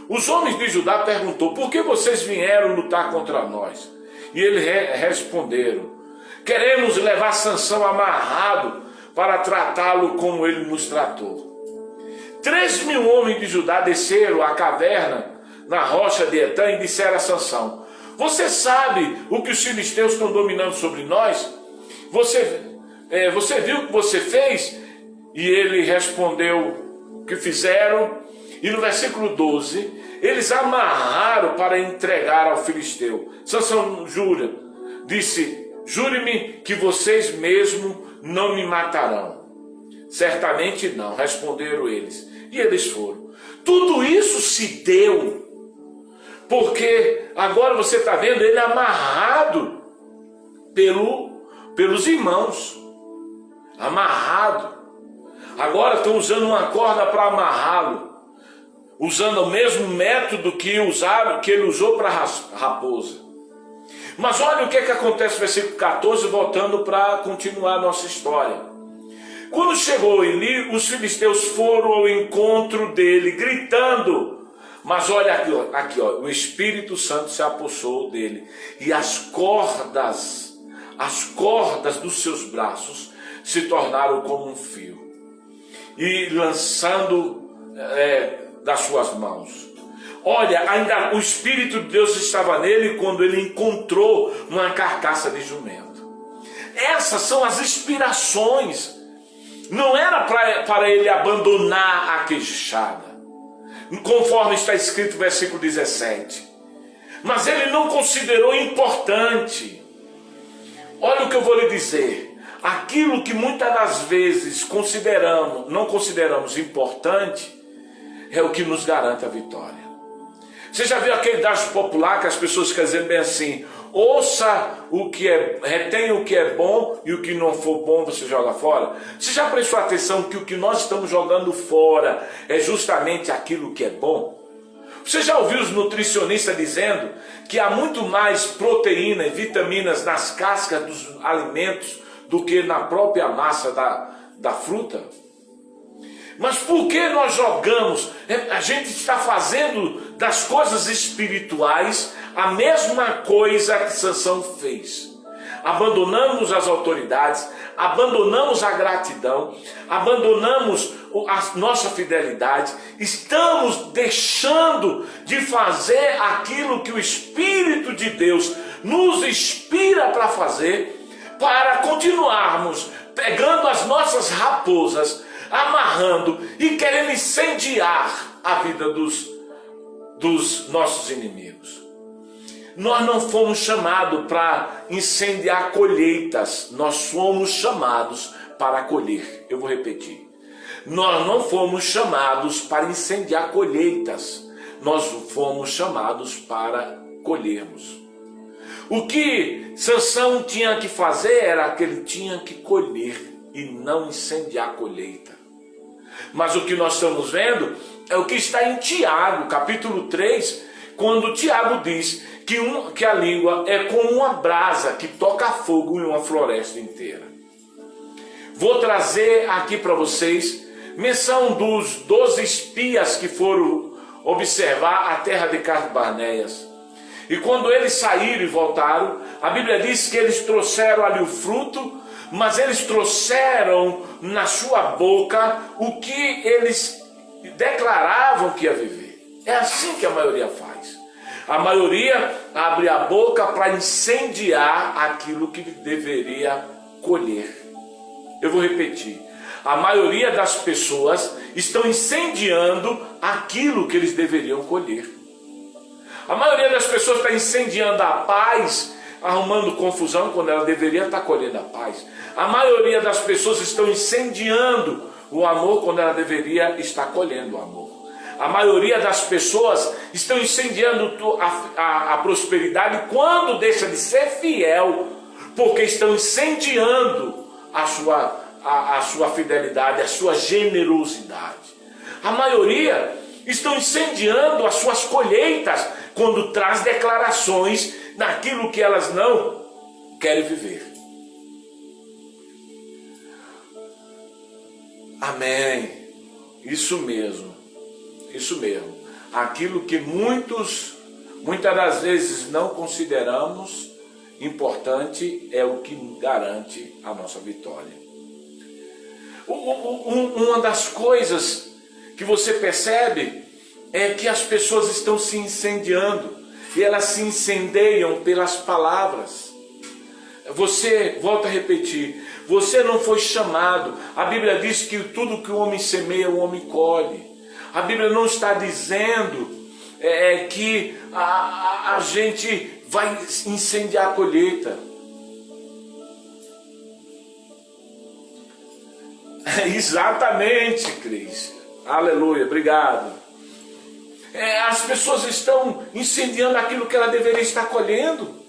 Os homens de Judá perguntou: por que vocês vieram lutar contra nós? E eles responderam: queremos levar Sansão amarrado para tratá-lo como ele nos tratou. 3.000 homens de Judá desceram à caverna na rocha de Etã e disseram a Sansão: você sabe o que os filisteus estão dominando sobre nós? Você viu o que você fez? E ele respondeu o que fizeram. E no versículo 12, eles amarraram para entregar ao filisteu. Sansão disse: jure-me que vocês mesmo não me matarão. Certamente não, responderam eles. E eles foram. Tudo isso se deu porque agora você está vendo ele amarrado pelos irmãos. Amarrado. Agora estão usando uma corda para amarrá-lo, usando o mesmo método que ele usou para a raposa. Mas olha o que acontece no versículo 14, voltando para continuar a nossa história. Quando chegou Eli, os filisteus foram ao encontro dele, gritando. Mas olha aqui, o Espírito Santo se apossou dele, e as cordas dos seus braços se tornaram como um fio, e lançando das suas mãos. Olha, ainda o Espírito de Deus estava nele quando ele encontrou uma carcaça de jumento. Essas são as inspirações. Não era para ele abandonar a queixada, conforme está escrito no versículo 17. Mas ele não considerou importante. Olha o que eu vou lhe dizer. Aquilo que muitas das vezes não consideramos importante, é o que nos garante a vitória. Você já viu aquele ditado popular que as pessoas querem dizer bem assim: ouça retenha o que é bom, e o que não for bom você joga fora? Você já prestou atenção que o que nós estamos jogando fora é justamente aquilo que é bom? Você já ouviu os nutricionistas dizendo que há muito mais proteína e vitaminas nas cascas dos alimentos do que na própria massa da fruta? Mas por que nós jogamos? A gente está fazendo das coisas espirituais a mesma coisa que Sansão fez. Abandonamos as autoridades, abandonamos a gratidão, abandonamos a nossa fidelidade, estamos deixando de fazer aquilo que o Espírito de Deus nos inspira para fazer, para continuarmos pegando as nossas raposas, amarrando e querendo incendiar a vida dos nossos inimigos. Nós não fomos chamados para incendiar colheitas, nós fomos chamados para colher. Eu vou repetir. Nós não fomos chamados para incendiar colheitas, nós fomos chamados para colhermos. O que Sansão tinha que fazer era que ele tinha que colher e não incendiar a colheita. Mas o que nós estamos vendo é o que está em Tiago, capítulo 3, quando Tiago diz que a língua é como uma brasa que toca fogo em uma floresta inteira. Vou trazer aqui para vocês menção dos 12 espias que foram observar a terra de Cades Barneias. E quando eles saíram e voltaram, a Bíblia diz que eles trouxeram ali o fruto, mas eles trouxeram na sua boca o que eles declaravam que ia viver. É assim que a maioria faz. A maioria abre a boca para incendiar aquilo que deveria colher. Eu vou repetir. A maioria das pessoas estão incendiando aquilo que eles deveriam colher. A maioria das pessoas está incendiando a paz, arrumando confusão quando ela deveria estar colhendo a paz. A maioria das pessoas estão incendiando o amor quando ela deveria estar colhendo o amor. A maioria das pessoas estão incendiando a prosperidade quando deixa de ser fiel, porque estão incendiando a sua fidelidade, a sua generosidade. A maioria estão incendiando as suas colheitas quando traz declarações naquilo que elas não querem viver. Amém. Isso mesmo. Isso mesmo. Aquilo que muitas das vezes não consideramos importante é o que garante a nossa vitória. Uma das coisas que você percebe é que as pessoas estão se incendiando e elas se incendeiam pelas palavras. Você, volta a repetir, você não foi chamado. A Bíblia diz que tudo que o homem semeia, o homem colhe. A Bíblia não está dizendo que a gente vai incendiar a colheita. Exatamente, Cris. Aleluia, obrigado. As pessoas estão incendiando aquilo que ela deveria estar colhendo.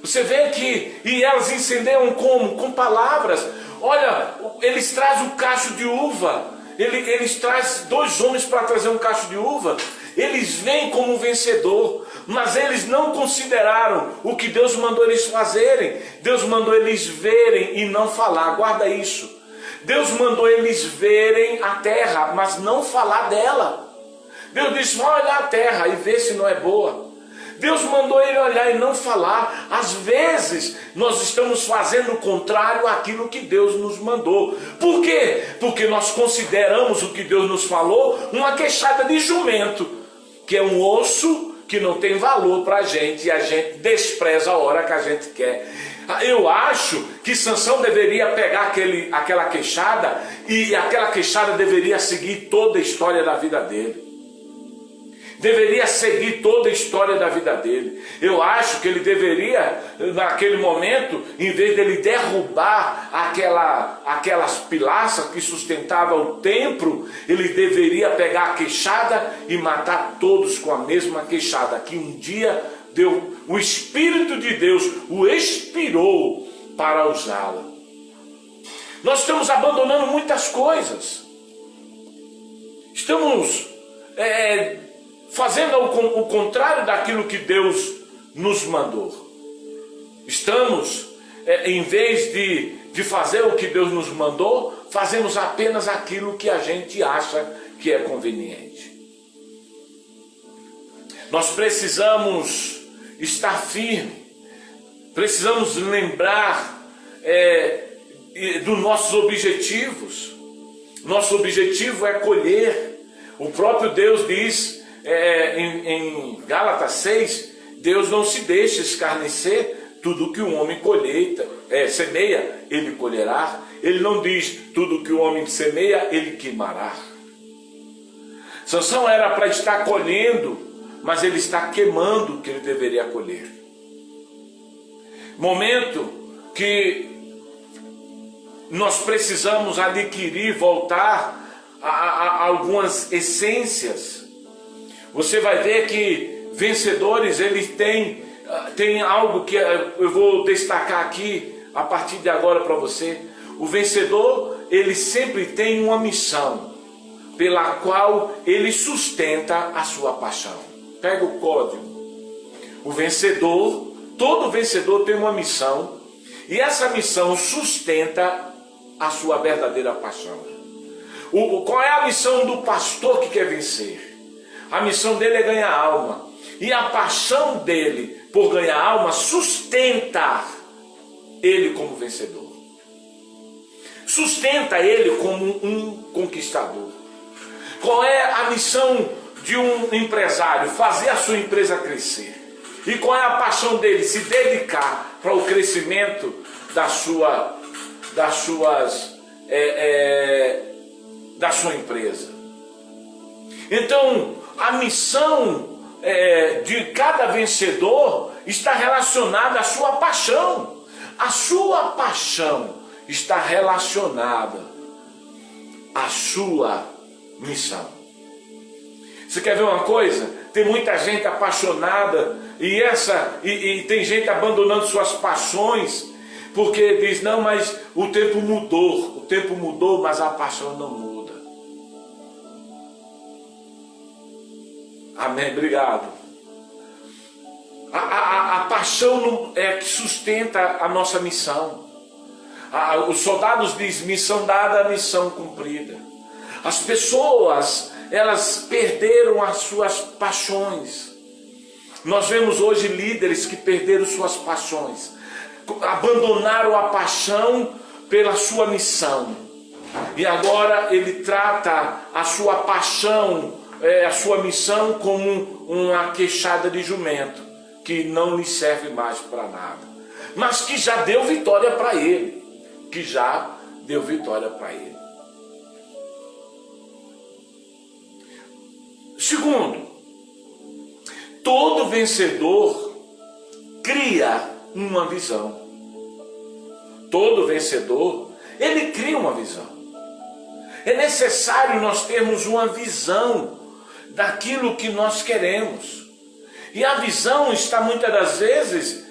Você vê que, e elas incendiam como? Com palavras. Olha, eles trazem um cacho de uva. Eles trazem 2 homens para trazer um cacho de uva. Eles vêm como um vencedor, mas eles não consideraram o que Deus mandou eles fazerem. Deus mandou eles verem e não falar. Guarda isso. Deus mandou eles verem a terra, mas não falar dela. Deus disse, vai olhar a terra e ver se não é boa. Deus mandou ele olhar e não falar. Às vezes nós estamos fazendo o contrário àquilo que Deus nos mandou. Por quê? Porque nós consideramos o que Deus nos falou uma queixada de jumento, que é um osso que não tem valor para a gente, e a gente despreza a hora que a gente quer. Eu acho que Sansão deveria pegar aquela queixada, e aquela queixada deveria seguir toda a história da vida dele. Deveria seguir toda a história da vida dele. Eu acho que ele deveria, naquele momento, em vez dele derrubar aquelas pilastras que sustentavam o templo, ele deveria pegar a queixada e matar todos com a mesma queixada, que um dia o Espírito de Deus o inspirou para usá-la. Nós estamos abandonando muitas coisas. Estamos fazendo o contrário daquilo que Deus nos mandou. Estamos, em vez de fazer o que Deus nos mandou, fazemos apenas aquilo que a gente acha que é conveniente. Nós precisamos estar firmes, precisamos lembrar dos nossos objetivos. Nosso objetivo é colher. O próprio Deus diz em Gálatas 6, Deus não se deixa escarnecer, tudo que o homem semeia, ele colherá. Ele não diz, tudo que o homem semeia, ele queimará. Sansão era para estar colhendo, mas ele está queimando o que ele deveria colher. Momento que nós precisamos adquirir, voltar a algumas essências. Você vai ver que vencedores, eles têm algo que eu vou destacar aqui a partir de agora para você. O vencedor, ele sempre tem uma missão pela qual ele sustenta a sua paixão. Pega o código. O vencedor, todo vencedor tem uma missão, e essa missão sustenta a sua verdadeira paixão. Qual é a missão do pastor que quer vencer? A missão dele é ganhar alma. E a paixão dele por ganhar alma sustenta ele como vencedor. Sustenta ele como um conquistador. Qual é a missão de um empresário? Fazer a sua empresa crescer. E qual é a paixão dele? Se dedicar para o crescimento da sua empresa. Então, a missão de cada vencedor está relacionada à sua paixão. A sua paixão está relacionada à sua missão. Você quer ver uma coisa? Tem muita gente apaixonada e tem gente abandonando suas paixões porque diz, não, mas o tempo mudou, mas a paixão não muda. Amém, obrigado. A paixão é que sustenta a nossa missão. Os soldados dizem, missão dada, missão cumprida. As pessoas, elas perderam as suas paixões. Nós vemos hoje líderes que perderam suas paixões, abandonaram a paixão pela sua missão. E agora ele trata a sua paixão, a sua missão como uma queixada de jumento, que não lhe serve mais para nada, mas que já deu vitória para ele. Segundo, todo vencedor cria uma visão. Todo vencedor, ele cria uma visão. É necessário nós termos uma visão daquilo que nós queremos. E a visão está muitas das vezes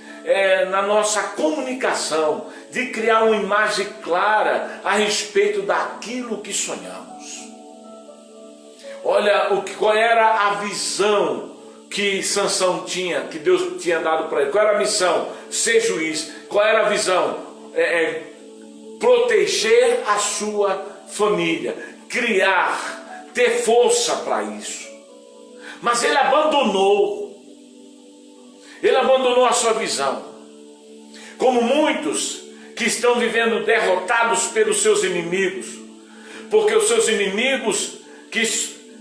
na nossa comunicação, de criar uma imagem clara a respeito daquilo que sonhamos. Olha, qual era a visão que Sansão tinha, que Deus tinha dado para ele? Qual era a missão? Ser juiz. Qual era a visão? Proteger a sua família, criar, ter força para isso. Mas ele abandonou a sua visão. Como muitos que estão vivendo derrotados pelos seus inimigos, porque os seus inimigos que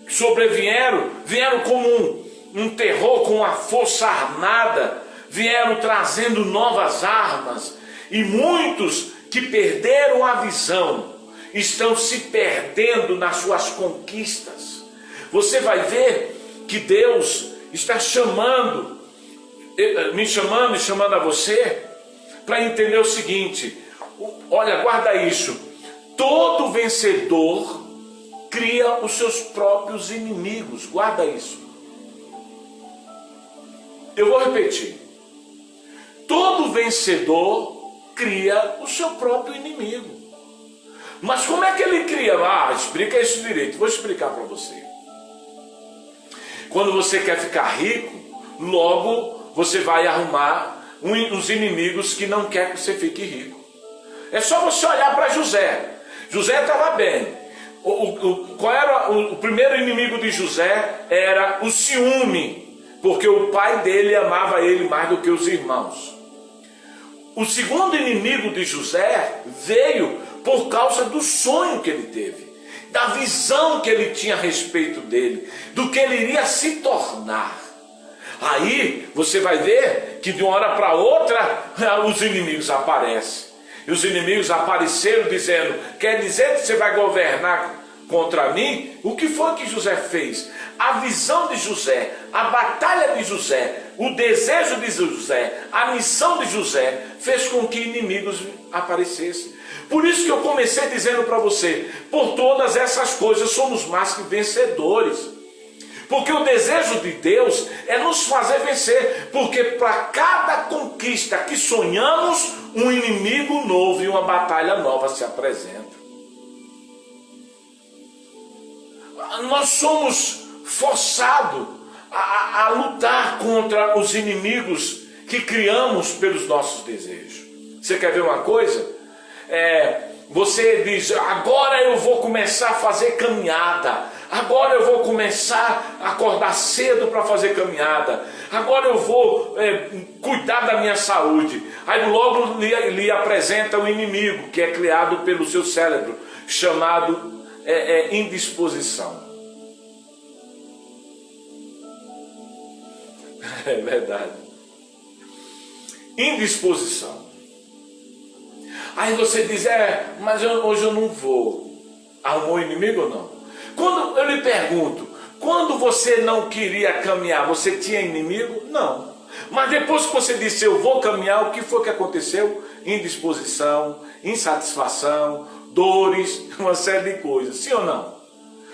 sobrevieram, vieram como um terror, com uma força armada, vieram trazendo novas armas, e muitos que perderam a visão estão se perdendo nas suas conquistas. Você vai ver que Deus está me chamando e chamando a você para entender o seguinte: olha, guarda isso, todo vencedor cria os seus próprios inimigos. Guarda isso. Eu vou repetir. Todo vencedor cria o seu próprio inimigo. Mas como é que ele cria? Explica isso direito. Vou explicar para você. Quando você quer ficar rico, logo você vai arrumar uns inimigos que não querem que você fique rico. É só você olhar para José. José estava bem. Qual era o primeiro inimigo de José? Era o ciúme, porque o pai dele amava ele mais do que os irmãos. O segundo inimigo de José veio por causa do sonho que ele teve, da visão que ele tinha a respeito dele, do que ele iria se tornar. Aí você vai ver que de uma hora para outra os inimigos aparecem. E os inimigos apareceram dizendo: quer dizer que você vai governar contra mim? O que foi que José fez? A visão de José, a batalha de José, o desejo de José, a missão de José fez com que inimigos aparecessem. Por isso que eu comecei dizendo para você: por todas essas coisas somos mais que vencedores. Porque o desejo de Deus é nos fazer vencer. Porque para cada conquista que sonhamos, um inimigo novo e uma batalha nova se apresenta. Nós somos forçados a lutar contra os inimigos que criamos pelos nossos desejos. Você quer ver uma coisa? Você diz, agora eu vou começar a fazer caminhada, agora eu vou começar a acordar cedo para fazer caminhada, agora eu vou cuidar da minha saúde. Aí logo lhe apresenta o inimigo, que é criado pelo seu cérebro, chamado indisposição. É verdade. Indisposição. Aí você diz, mas hoje eu não vou. Arrumou o inimigo ou não? Quando eu lhe pergunto, quando você não queria caminhar, você tinha inimigo? Não. Mas depois que você disse, eu vou caminhar, o que foi que aconteceu? Indisposição, insatisfação, dores, uma série de coisas. Sim ou não?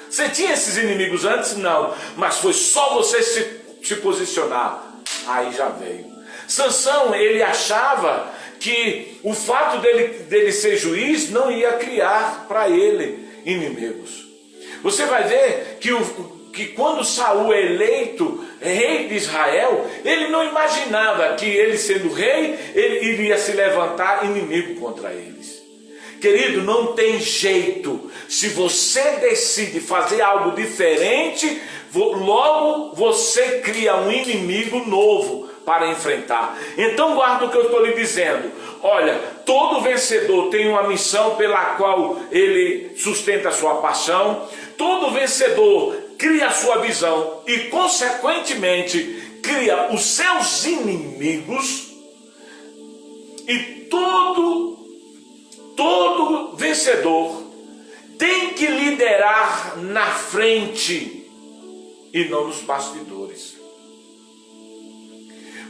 Você tinha esses inimigos antes? Não. Mas foi só você se posicionar. Aí já veio. Sansão, ele achava que o fato dele ser juiz não ia criar para ele inimigos. Você vai ver que quando Saul é eleito rei de Israel, ele não imaginava que ele sendo rei, ele iria se levantar inimigo contra eles. Querido, não tem jeito. Se você decide fazer algo diferente, logo você cria um inimigo novo para enfrentar. Então guarda o que eu estou lhe dizendo. Olha, todo vencedor tem uma missão pela qual ele sustenta a sua paixão. Todo vencedor cria a sua visão e consequentemente cria os seus inimigos. E todo vencedor tem que liderar na frente e não nos bastidores.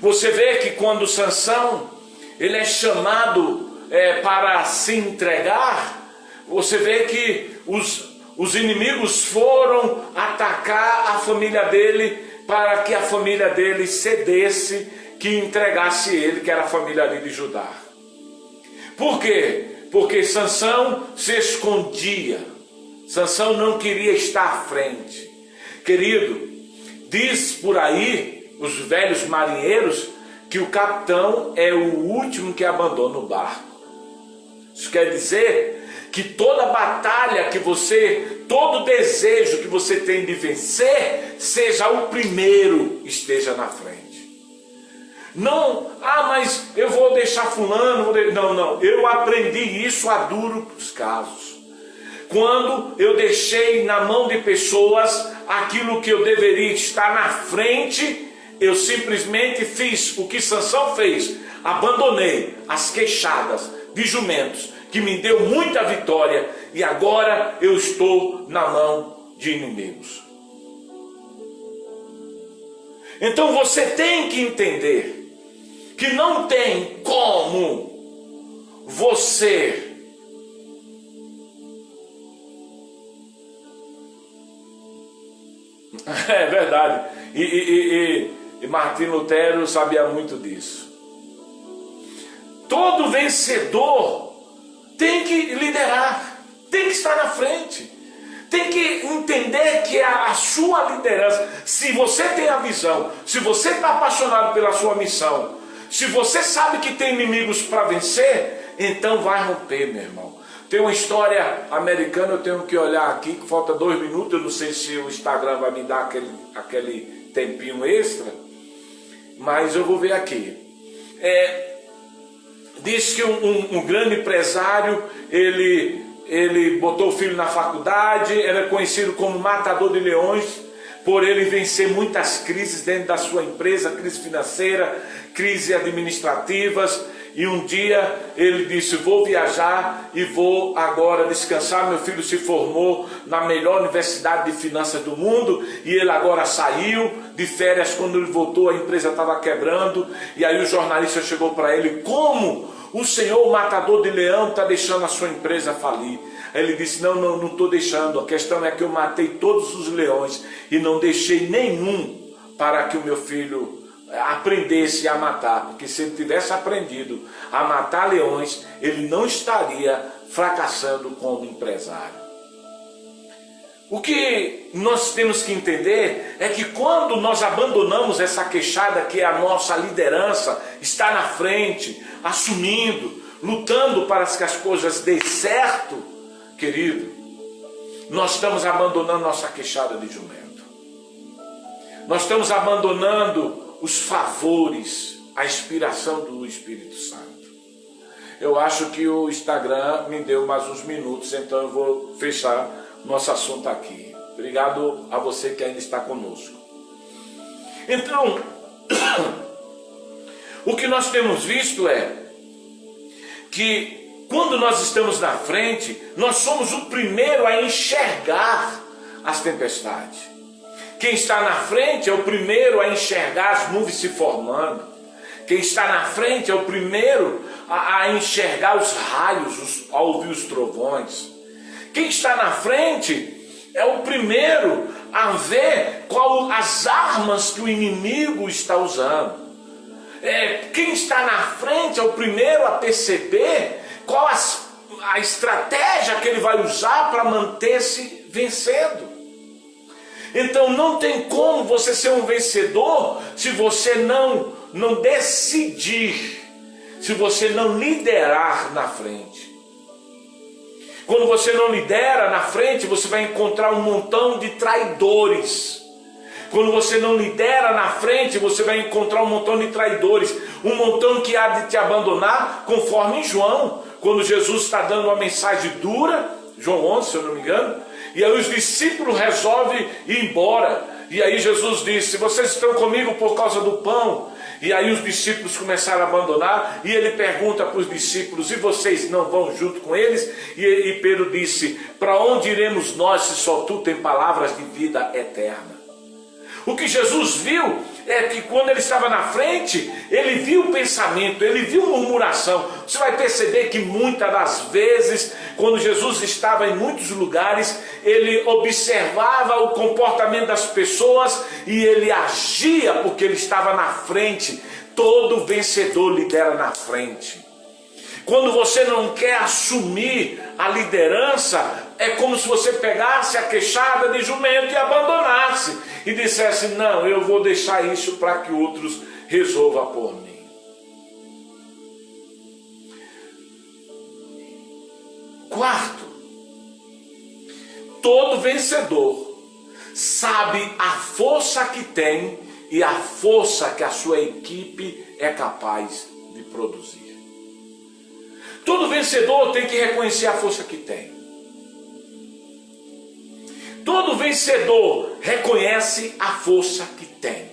Você vê que quando Sansão ele é chamado para se entregar, você vê que os inimigos foram atacar a família dele para que a família dele cedesse, que entregasse ele, que era a família ali de Judá. Por quê? Porque Sansão se escondia. Sansão não queria estar à frente. Querido, diz por aí os velhos marinheiros que o capitão é o último que abandona o barco. Isso quer dizer que toda batalha que todo desejo que você tem de vencer, seja o primeiro, esteja na frente. Não, mas eu vou deixar fulano, não, eu aprendi isso a duros casos. Quando eu deixei na mão de pessoas aquilo que eu deveria estar na frente, eu simplesmente fiz o que Sansão fez, abandonei as queixadas de jumentos, que me deu muita vitória, e agora eu estou na mão de inimigos. Então você tem que entender que não tem como você é verdade, e Martim Lutero sabia muito disso. Todo vencedor tem que liderar, tem que estar na frente, tem que entender que a sua liderança, se você tem a visão, se você está apaixonado pela sua missão, se você sabe que tem inimigos para vencer, então vai romper, meu irmão. Tem uma história americana, eu tenho que olhar aqui, que falta 2 minutos, eu não sei se o Instagram vai me dar aquele tempinho extra, mas eu vou ver aqui. Diz que um grande empresário, ele botou o filho na faculdade, era conhecido como matador de leões, por ele vencer muitas crises dentro da sua empresa, crise financeira, crises administrativas, e um dia ele disse, vou viajar e vou agora descansar. Meu filho se formou na melhor universidade de finanças do mundo, e ele agora saiu de férias. Quando ele voltou, a empresa estava quebrando, e aí o jornalista chegou para ele, como o senhor, o matador de leão, está deixando a sua empresa falir? Aí ele disse, não estou deixando, a questão é que eu matei todos os leões e não deixei nenhum para que o meu filho aprendesse a matar, porque se ele tivesse aprendido a matar leões, ele não estaria fracassando como empresário. O que nós temos que entender é que quando nós abandonamos essa queixada, que é a nossa liderança, está na frente, assumindo, lutando para que as coisas dêem certo, querido, nós estamos abandonando nossa queixada de jumento. Nós estamos abandonando os favores, a inspiração do Espírito Santo. Eu acho que o Instagram me deu mais uns minutos, então eu vou fechar nosso assunto aqui. Obrigado a você que ainda está conosco. Então, o que nós temos visto é que quando nós estamos na frente, nós somos o primeiro a enxergar as tempestades. Quem está na frente é o primeiro a enxergar as nuvens se formando. Quem está na frente é o primeiro a enxergar os raios, a ouvir os trovões. Quem está na frente é o primeiro a ver qual as armas que o inimigo está usando. Quem está na frente é o primeiro a perceber qual a estratégia que ele vai usar para manter-se vencendo. Então não tem como você ser um vencedor se você não decidir, se você não liderar na frente. Quando você não lidera na frente, você vai encontrar um montão de traidores. Quando você não lidera na frente, você vai encontrar um montão de traidores, um montão que há de te abandonar, conforme em João, quando Jesus está dando uma mensagem dura, João 11, se eu não me engano, e aí os discípulos resolvem ir embora. E aí Jesus disse: vocês estão comigo por causa do pão? E aí os discípulos começaram a abandonar, e ele pergunta para os discípulos: e vocês não vão junto com eles? E Pedro disse: para onde iremos nós se só tu tem palavras de vida eterna? O que Jesus viu é que quando ele estava na frente, ele viu o pensamento, ele viu murmuração. Você vai perceber que muitas das vezes, quando Jesus estava em muitos lugares, ele observava o comportamento das pessoas e ele agia porque ele estava na frente. Todo vencedor lidera na frente. Quando você não quer assumir a liderança, é como se você pegasse a queixada de jumento e abandonasse e dissesse: não, eu vou deixar isso para que outros resolvam por mim. Quarto, todo vencedor sabe a força que tem e a força que a sua equipe é capaz de produzir. Todo vencedor tem que reconhecer a força que tem. Todo vencedor reconhece a força que tem.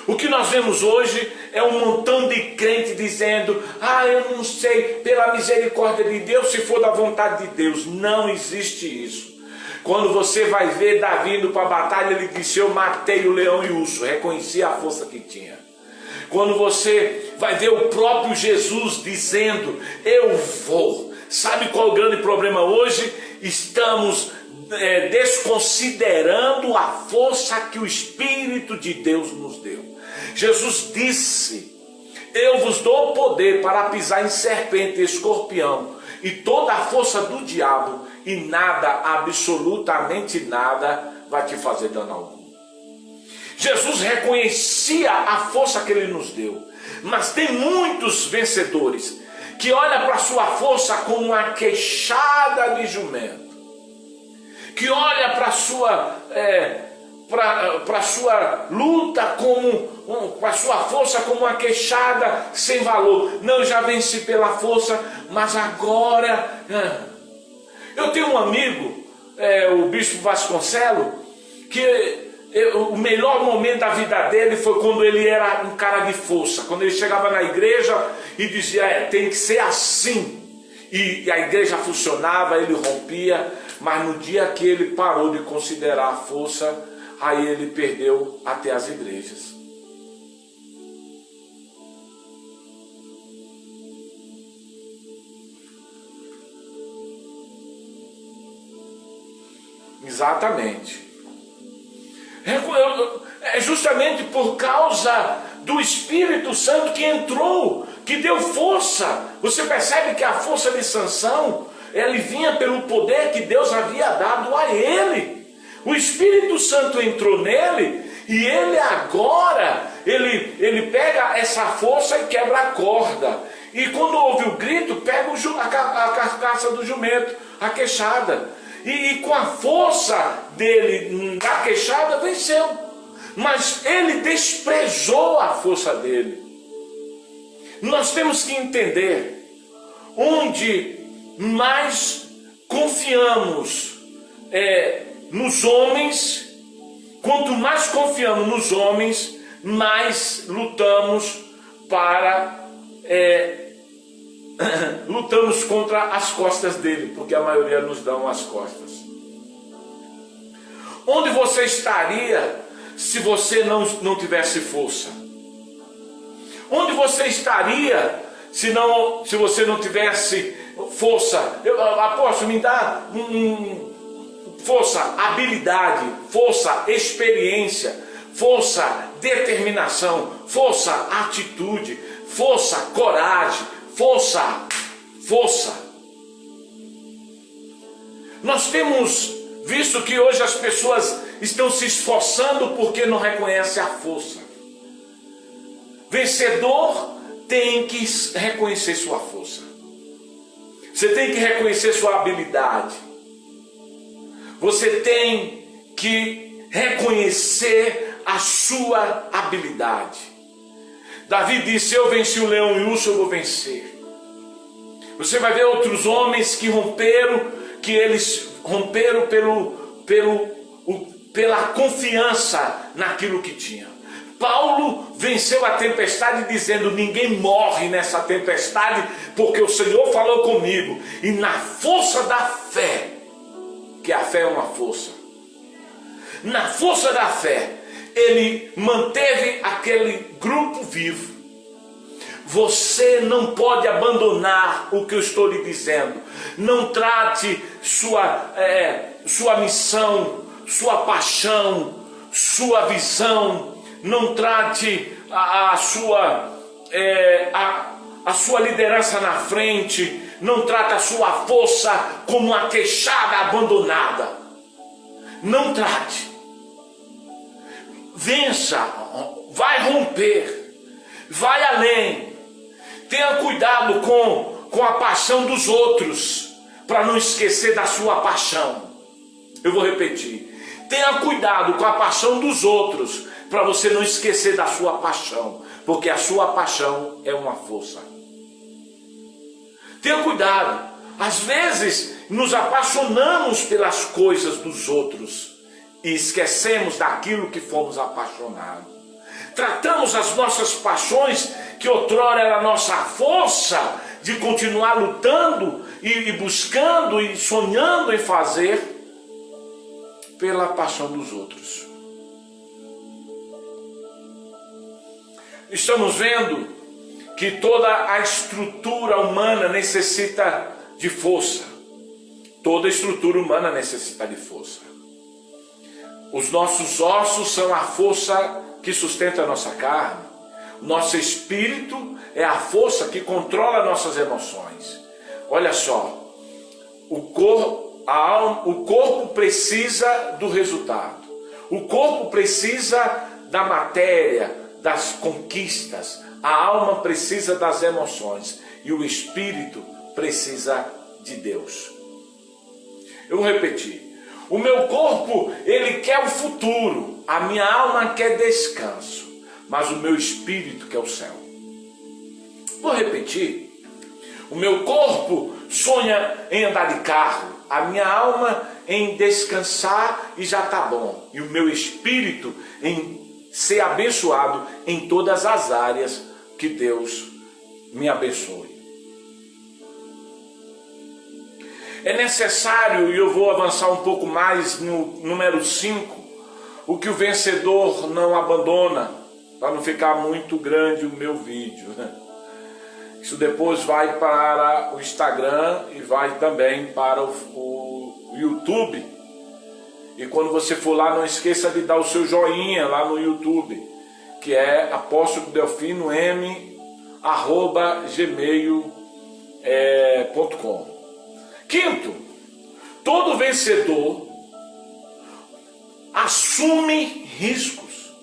O que nós vemos hoje é um montão de crente dizendo: eu não sei, pela misericórdia de Deus, se for da vontade de Deus. Não existe isso. Quando você vai ver Davi indo para a batalha, ele disse: eu matei o leão e o urso. Reconhecia a força que tinha. Quando você vai ver o próprio Jesus dizendo: eu vou. Sabe qual é o grande problema hoje? Estamos desconsiderando a força que o Espírito de Deus nos deu. Jesus disse: eu vos dou poder para pisar em serpente e escorpião e toda a força do diabo, e nada, absolutamente nada, vai te fazer dano algum. Jesus reconhecia a força que ele nos deu, mas tem muitos vencedores que olham para a sua força como uma queixada de jumento, que olha para a sua luta para a sua força como uma queixada sem valor. Não, eu já venci pela força, mas agora... Eu tenho um amigo, o bispo Vasconcelos, que o melhor momento da vida dele foi quando ele era um cara de força, quando ele chegava na igreja e dizia: tem que ser assim. E a igreja funcionava, ele rompia, mas no dia que ele parou de considerar a força, aí ele perdeu até as igrejas. Exatamente. É justamente por causa do Espírito Santo que entrou, que deu força. Você percebe que a força de Sansão, ele vinha pelo poder que Deus havia dado a ele. O Espírito Santo entrou nele e ele agora, ele pega essa força e quebra a corda. E quando ouve o grito, pega a carcaça do jumento, a queixada. E com a força dele, da queixada, venceu. Mas ele desprezou a força dele. Nós temos que entender, onde mais confiamos nos homens, quanto mais confiamos nos homens, mais lutamos lutamos contra as costas dele, porque a maioria nos dão as costas. Onde você estaria se você não tivesse força? Onde você estaria se você não tivesse força? Apóstolo, me dá força, habilidade, força, experiência, força, determinação, força, atitude, força, coragem, força. Nós temos visto que hoje as pessoas estão se esforçando porque não reconhecem a força. Vencedor tem que reconhecer sua força. Você tem que reconhecer sua habilidade. Você tem que reconhecer a sua habilidade. Davi disse: eu venci o leão e o urso, eu vou vencer. Você vai ver outros homens que eles romperam pela confiança naquilo que tinha. Paulo venceu a tempestade dizendo: ninguém morre nessa tempestade, porque o Senhor falou comigo. E na força da fé, que a fé é uma força, na força da fé, ele manteve aquele grupo vivo. Você não pode abandonar o que eu estou lhe dizendo. Não trate sua missão, sua paixão, sua visão. Não trate a sua liderança na frente. Não trate a sua força como uma queixada abandonada. Não trate. Vença, vai romper, vai além. Tenha cuidado com a paixão dos outros, para não esquecer da sua paixão. Eu vou repetir. Tenha cuidado com a paixão dos outros, para você não esquecer da sua paixão, porque a sua paixão é uma força. Tenha cuidado. Às vezes nos apaixonamos pelas coisas dos outros e esquecemos daquilo que fomos apaixonados. Tratamos as nossas paixões, que outrora era a nossa força de continuar lutando e buscando e sonhando em fazer, pela paixão dos outros. Estamos vendo que toda a estrutura humana necessita de força. Toda estrutura humana necessita de força. Os nossos ossos são a força que sustenta a nossa carne. O nosso espírito é a força que controla nossas emoções. Olha só, o corpo precisa do resultado. O corpo precisa da matéria, das conquistas. A alma precisa das emoções. E o espírito precisa de Deus. Eu vou repetir. O meu corpo, ele quer o futuro. A minha alma quer descanso. Mas o meu espírito quer o céu. Vou repetir. O meu corpo sonha em andar de carro. A minha alma em descansar e já está bom. E o meu espírito em ser abençoado em todas as áreas que Deus me abençoe. É necessário, e eu vou avançar um pouco mais no número 5, o que o vencedor não abandona, para não ficar muito grande o meu vídeo, né? Isso depois vai para o Instagram e vai também para o YouTube. E quando você for lá, não esqueça de dar o seu joinha lá no YouTube, que é apostolodelfino@gmail.com. Quinto, todo vencedor assume riscos.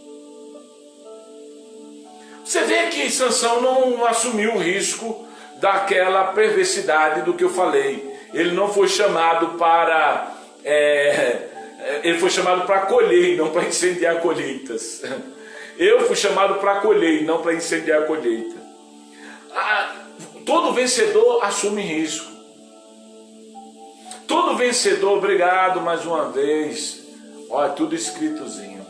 Você vê que Sansão não assumiu o risco daquela perversidade do que eu falei. Ele não foi chamado para... ele foi chamado para colher, não para incendiar colheitas. Eu fui chamado para colher, não para incendiar a colheita. Todo vencedor assume risco. Todo vencedor, obrigado mais uma vez. Olha, tudo escritozinho.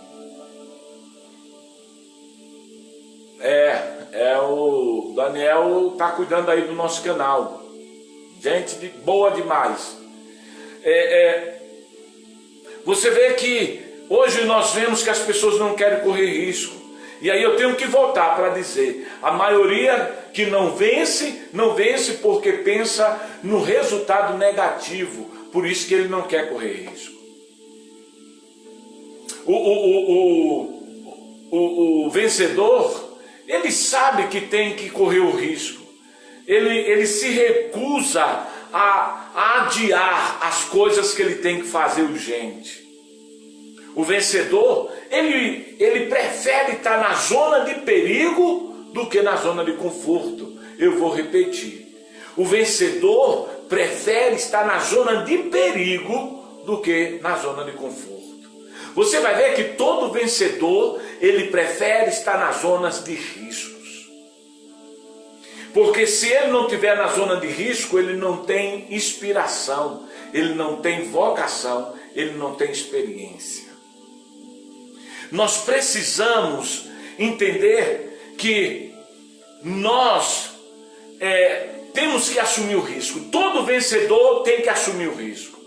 O Daniel está cuidando aí do nosso canal. Gente boa demais. Você vê que hoje nós vemos que as pessoas não querem correr risco. E aí eu tenho que voltar para dizer, a maioria que não vence porque pensa no resultado negativo. Por isso que ele não quer correr risco. O vencedor, ele sabe que tem que correr o risco. Ele se recusa a adiar as coisas que ele tem que fazer urgente. O vencedor, ele prefere estar na zona de perigo do que na zona de conforto. Eu vou repetir. O vencedor prefere estar na zona de perigo do que na zona de conforto. Você vai ver que todo vencedor, ele prefere estar nas zonas de riscos. Porque se ele não estiver na zona de risco, ele não tem inspiração, ele não tem vocação, ele não tem experiência. Nós precisamos entender que nós temos que assumir o risco. Todo vencedor tem que assumir o risco.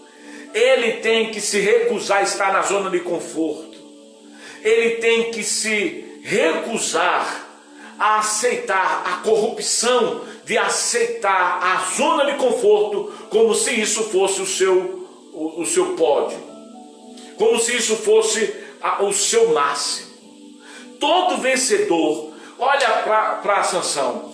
Ele tem que se recusar a estar na zona de conforto. Ele tem que se recusar a aceitar a corrupção de aceitar a zona de conforto como se isso fosse o seu pódio, como se isso fosse o seu máximo. Todo vencedor, olha para Sansão.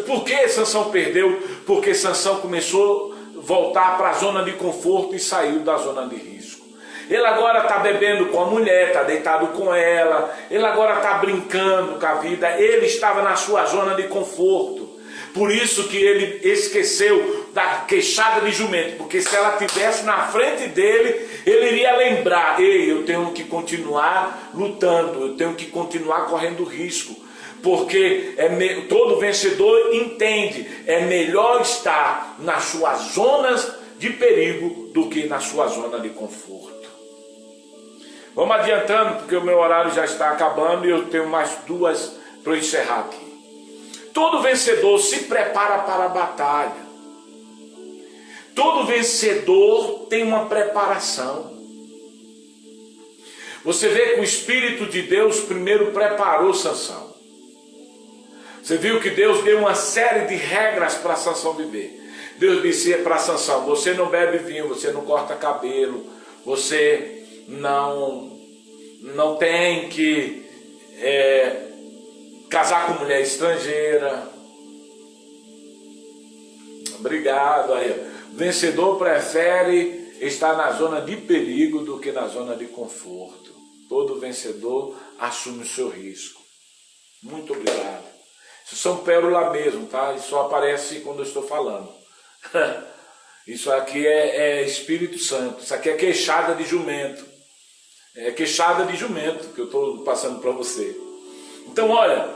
Por que Sansão perdeu? Porque Sansão começou a voltar para a zona de conforto e saiu da zona de risco. Ele agora está bebendo com a mulher, está deitado com ela, ele agora está brincando com a vida, ele estava na sua zona de conforto. Por isso que ele esqueceu da queixada de jumento, porque se ela estivesse na frente dele, ele iria lembrar, ei, eu tenho que continuar lutando, eu tenho que continuar correndo risco, porque todo vencedor entende, é melhor estar nas suas zonas de perigo do que na sua zona de conforto. Vamos adiantando, porque o meu horário já está acabando e eu tenho mais duas para encerrar aqui. Todo vencedor se prepara para a batalha. Todo vencedor tem uma preparação. Você vê que o Espírito de Deus primeiro preparou Sansão. Você viu que Deus deu uma série de regras para Sansão viver. Deus disse para Sansão, você não bebe vinho, você não corta cabelo, você não tem que casar com mulher estrangeira. Obrigado. Aí, vencedor prefere estar na zona de perigo do que na zona de conforto. Todo vencedor assume o seu risco. Muito obrigado. Isso são pérolas mesmo, tá? Isso só aparece quando eu estou falando. Isso aqui é Espírito Santo. Isso aqui é queixada de jumento. É queixada de jumento que eu estou passando para você. Então, olha,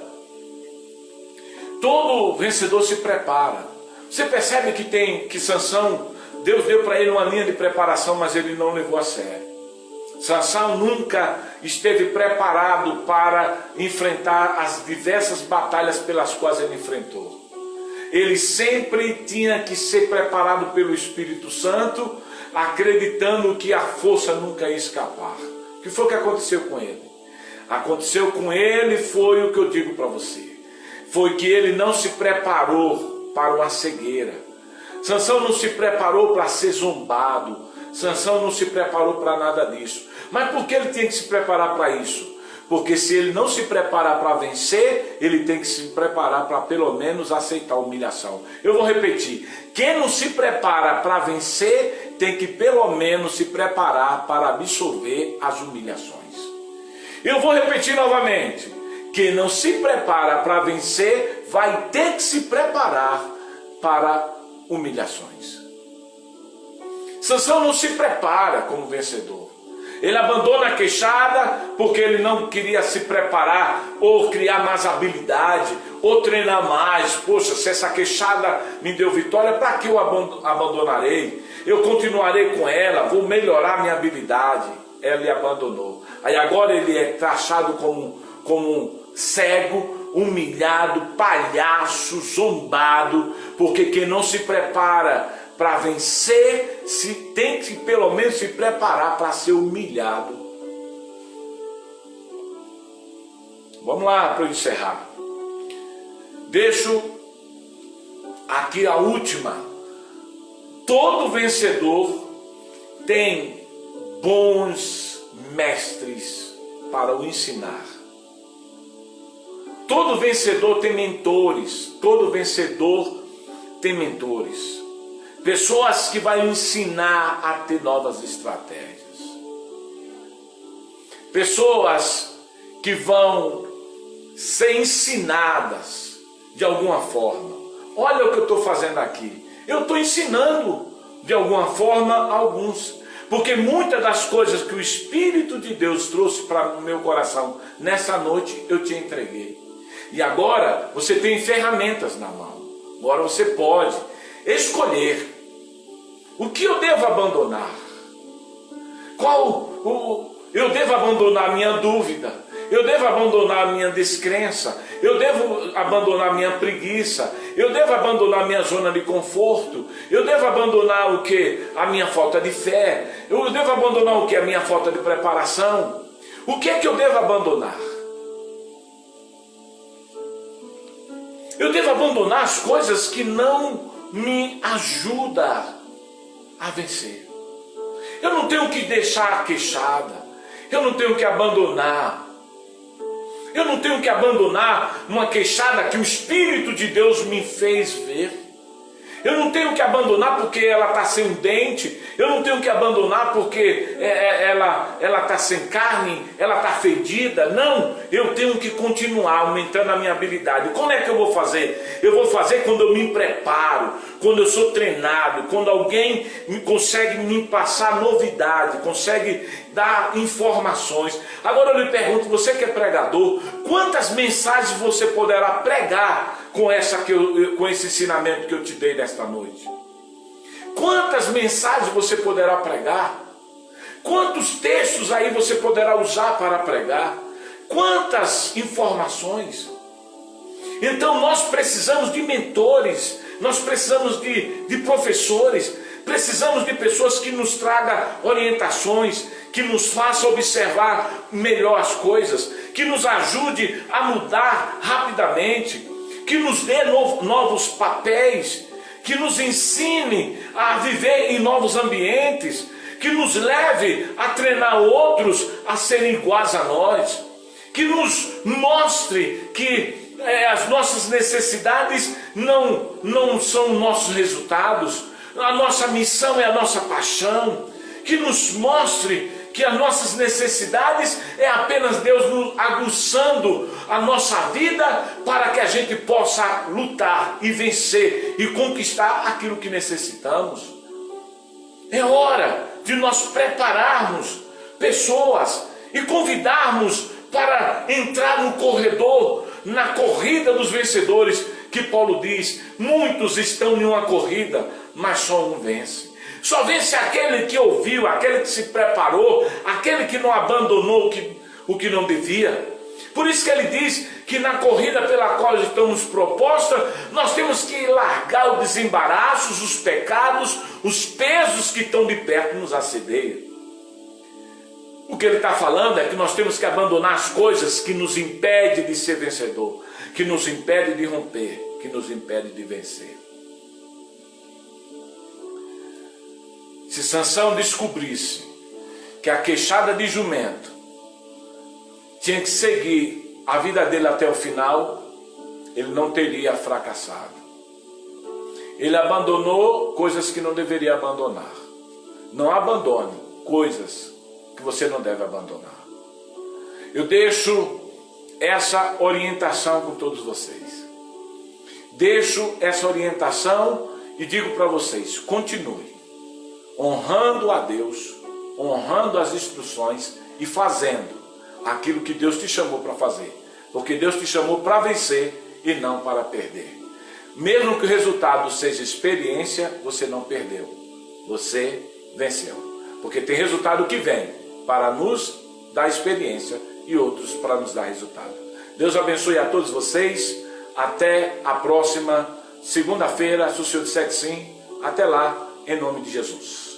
todo vencedor se prepara. Você percebe que Sansão, Deus deu para ele uma linha de preparação, mas ele não levou a sério. Sansão nunca esteve preparado para enfrentar as diversas batalhas pelas quais ele enfrentou. Ele sempre tinha que ser preparado pelo Espírito Santo, acreditando que a força nunca ia escapar. O que foi que aconteceu com ele? Aconteceu com ele foi o que eu digo para você. Foi que ele não se preparou para uma cegueira. Sansão não se preparou para ser zombado. Sansão não se preparou para nada disso. Mas por que ele tinha que se preparar para isso? Porque se ele não se preparar para vencer, ele tem que se preparar para pelo menos aceitar a humilhação. Eu vou repetir. Quem não se prepara para vencer, tem que pelo menos se preparar para absorver as humilhações. Eu vou repetir novamente. Quem não se prepara para vencer, vai ter que se preparar para humilhações. Sansão não se prepara como vencedor. Ele abandona a queixada porque ele não queria se preparar ou criar mais habilidade ou treinar mais. Poxa, se essa queixada me deu vitória, para que eu abandonarei? Eu continuarei com ela, vou melhorar minha habilidade. Ele abandonou. Aí agora ele é taxado como um cego, humilhado, palhaço, zombado, porque quem não se prepara para vencer, tem que pelo menos se preparar para ser humilhado. Vamos lá para encerrar. Deixo aqui a última. Todo vencedor tem bons mestres para o ensinar. Todo vencedor tem mentores. Todo vencedor tem mentores. Pessoas que vão ensinar a ter novas estratégias. Pessoas que vão ser ensinadas de alguma forma. Olha o que eu estou fazendo aqui. Eu estou ensinando de alguma forma a alguns. Porque muitas das coisas que o Espírito de Deus trouxe para o meu coração nessa noite, eu te entreguei. E agora você tem ferramentas na mão. Agora você pode escolher o que eu devo abandonar. Eu devo abandonar a minha dúvida. Eu devo abandonar a minha descrença. Eu devo abandonar a minha preguiça. Eu devo abandonar a minha zona de conforto. Eu devo abandonar o que? A minha falta de fé. Eu devo abandonar o que? A minha falta de preparação. O que é que eu devo abandonar? Eu devo abandonar as coisas que não me ajudam a vencer. Eu não tenho que deixar a queixada. Eu não tenho que abandonar. Eu não tenho que abandonar uma queixada que o Espírito de Deus me fez ver. Eu não tenho que abandonar porque ela está sem dente. Eu não tenho que abandonar porque ela está sem carne, ela está fedida. Não, eu tenho que continuar aumentando a minha habilidade. Como é que eu vou fazer? Eu vou fazer quando eu me preparo, quando eu sou treinado, quando alguém consegue me passar novidade, consegue dar informações. Agora eu lhe pergunto, você que é pregador, quantas mensagens você poderá pregar com esse ensinamento que eu te dei nesta noite? Quantas mensagens você poderá pregar? Quantos textos aí você poderá usar para pregar? Quantas informações? Então nós precisamos de mentores, nós precisamos de professores, precisamos de pessoas que nos tragam orientações, que nos façam observar melhor as coisas, que nos ajude a mudar rapidamente, que nos dê novos papéis, que nos ensine a viver em novos ambientes, que nos leve a treinar outros a serem iguais a nós, que nos mostre que as nossas necessidades não são nossos resultados, a nossa missão é a nossa paixão, que nos mostre que as nossas necessidades é apenas Deus nos aguçando a nossa vida para que a gente possa lutar e vencer e conquistar aquilo que necessitamos. É hora de nós prepararmos pessoas e convidarmos para entrar no corredor, na corrida dos vencedores, que Paulo diz: muitos estão em uma corrida, mas só um vence. Só vence aquele que ouviu, aquele que se preparou, aquele que não abandonou o que não devia. Por isso que ele diz que na corrida pela qual estamos propostos, nós temos que largar os desembaraços, os pecados, os pesos que estão de perto nos assedeiam. O que ele está falando é que nós temos que abandonar as coisas que nos impedem de ser vencedor, que nos impedem de romper, que nos impedem de vencer. Se Sansão descobrisse que a queixada de jumento tinha que seguir a vida dele até o final, ele não teria fracassado. Ele abandonou coisas que não deveria abandonar. Não abandone coisas que você não deve abandonar. Eu deixo essa orientação com todos vocês. deixo essa orientação e digo para vocês, continue honrando a Deus, honrando as instruções e fazendo aquilo que Deus te chamou para fazer. Porque Deus te chamou para vencer e não para perder. Mesmo que o resultado seja experiência, você não perdeu. Você venceu. Porque tem resultado que vem para nos dar experiência e outros para nos dar resultado. Deus abençoe a todos vocês. Até a próxima segunda-feira, se o Senhor disser que sim. Até lá, em nome de Jesus.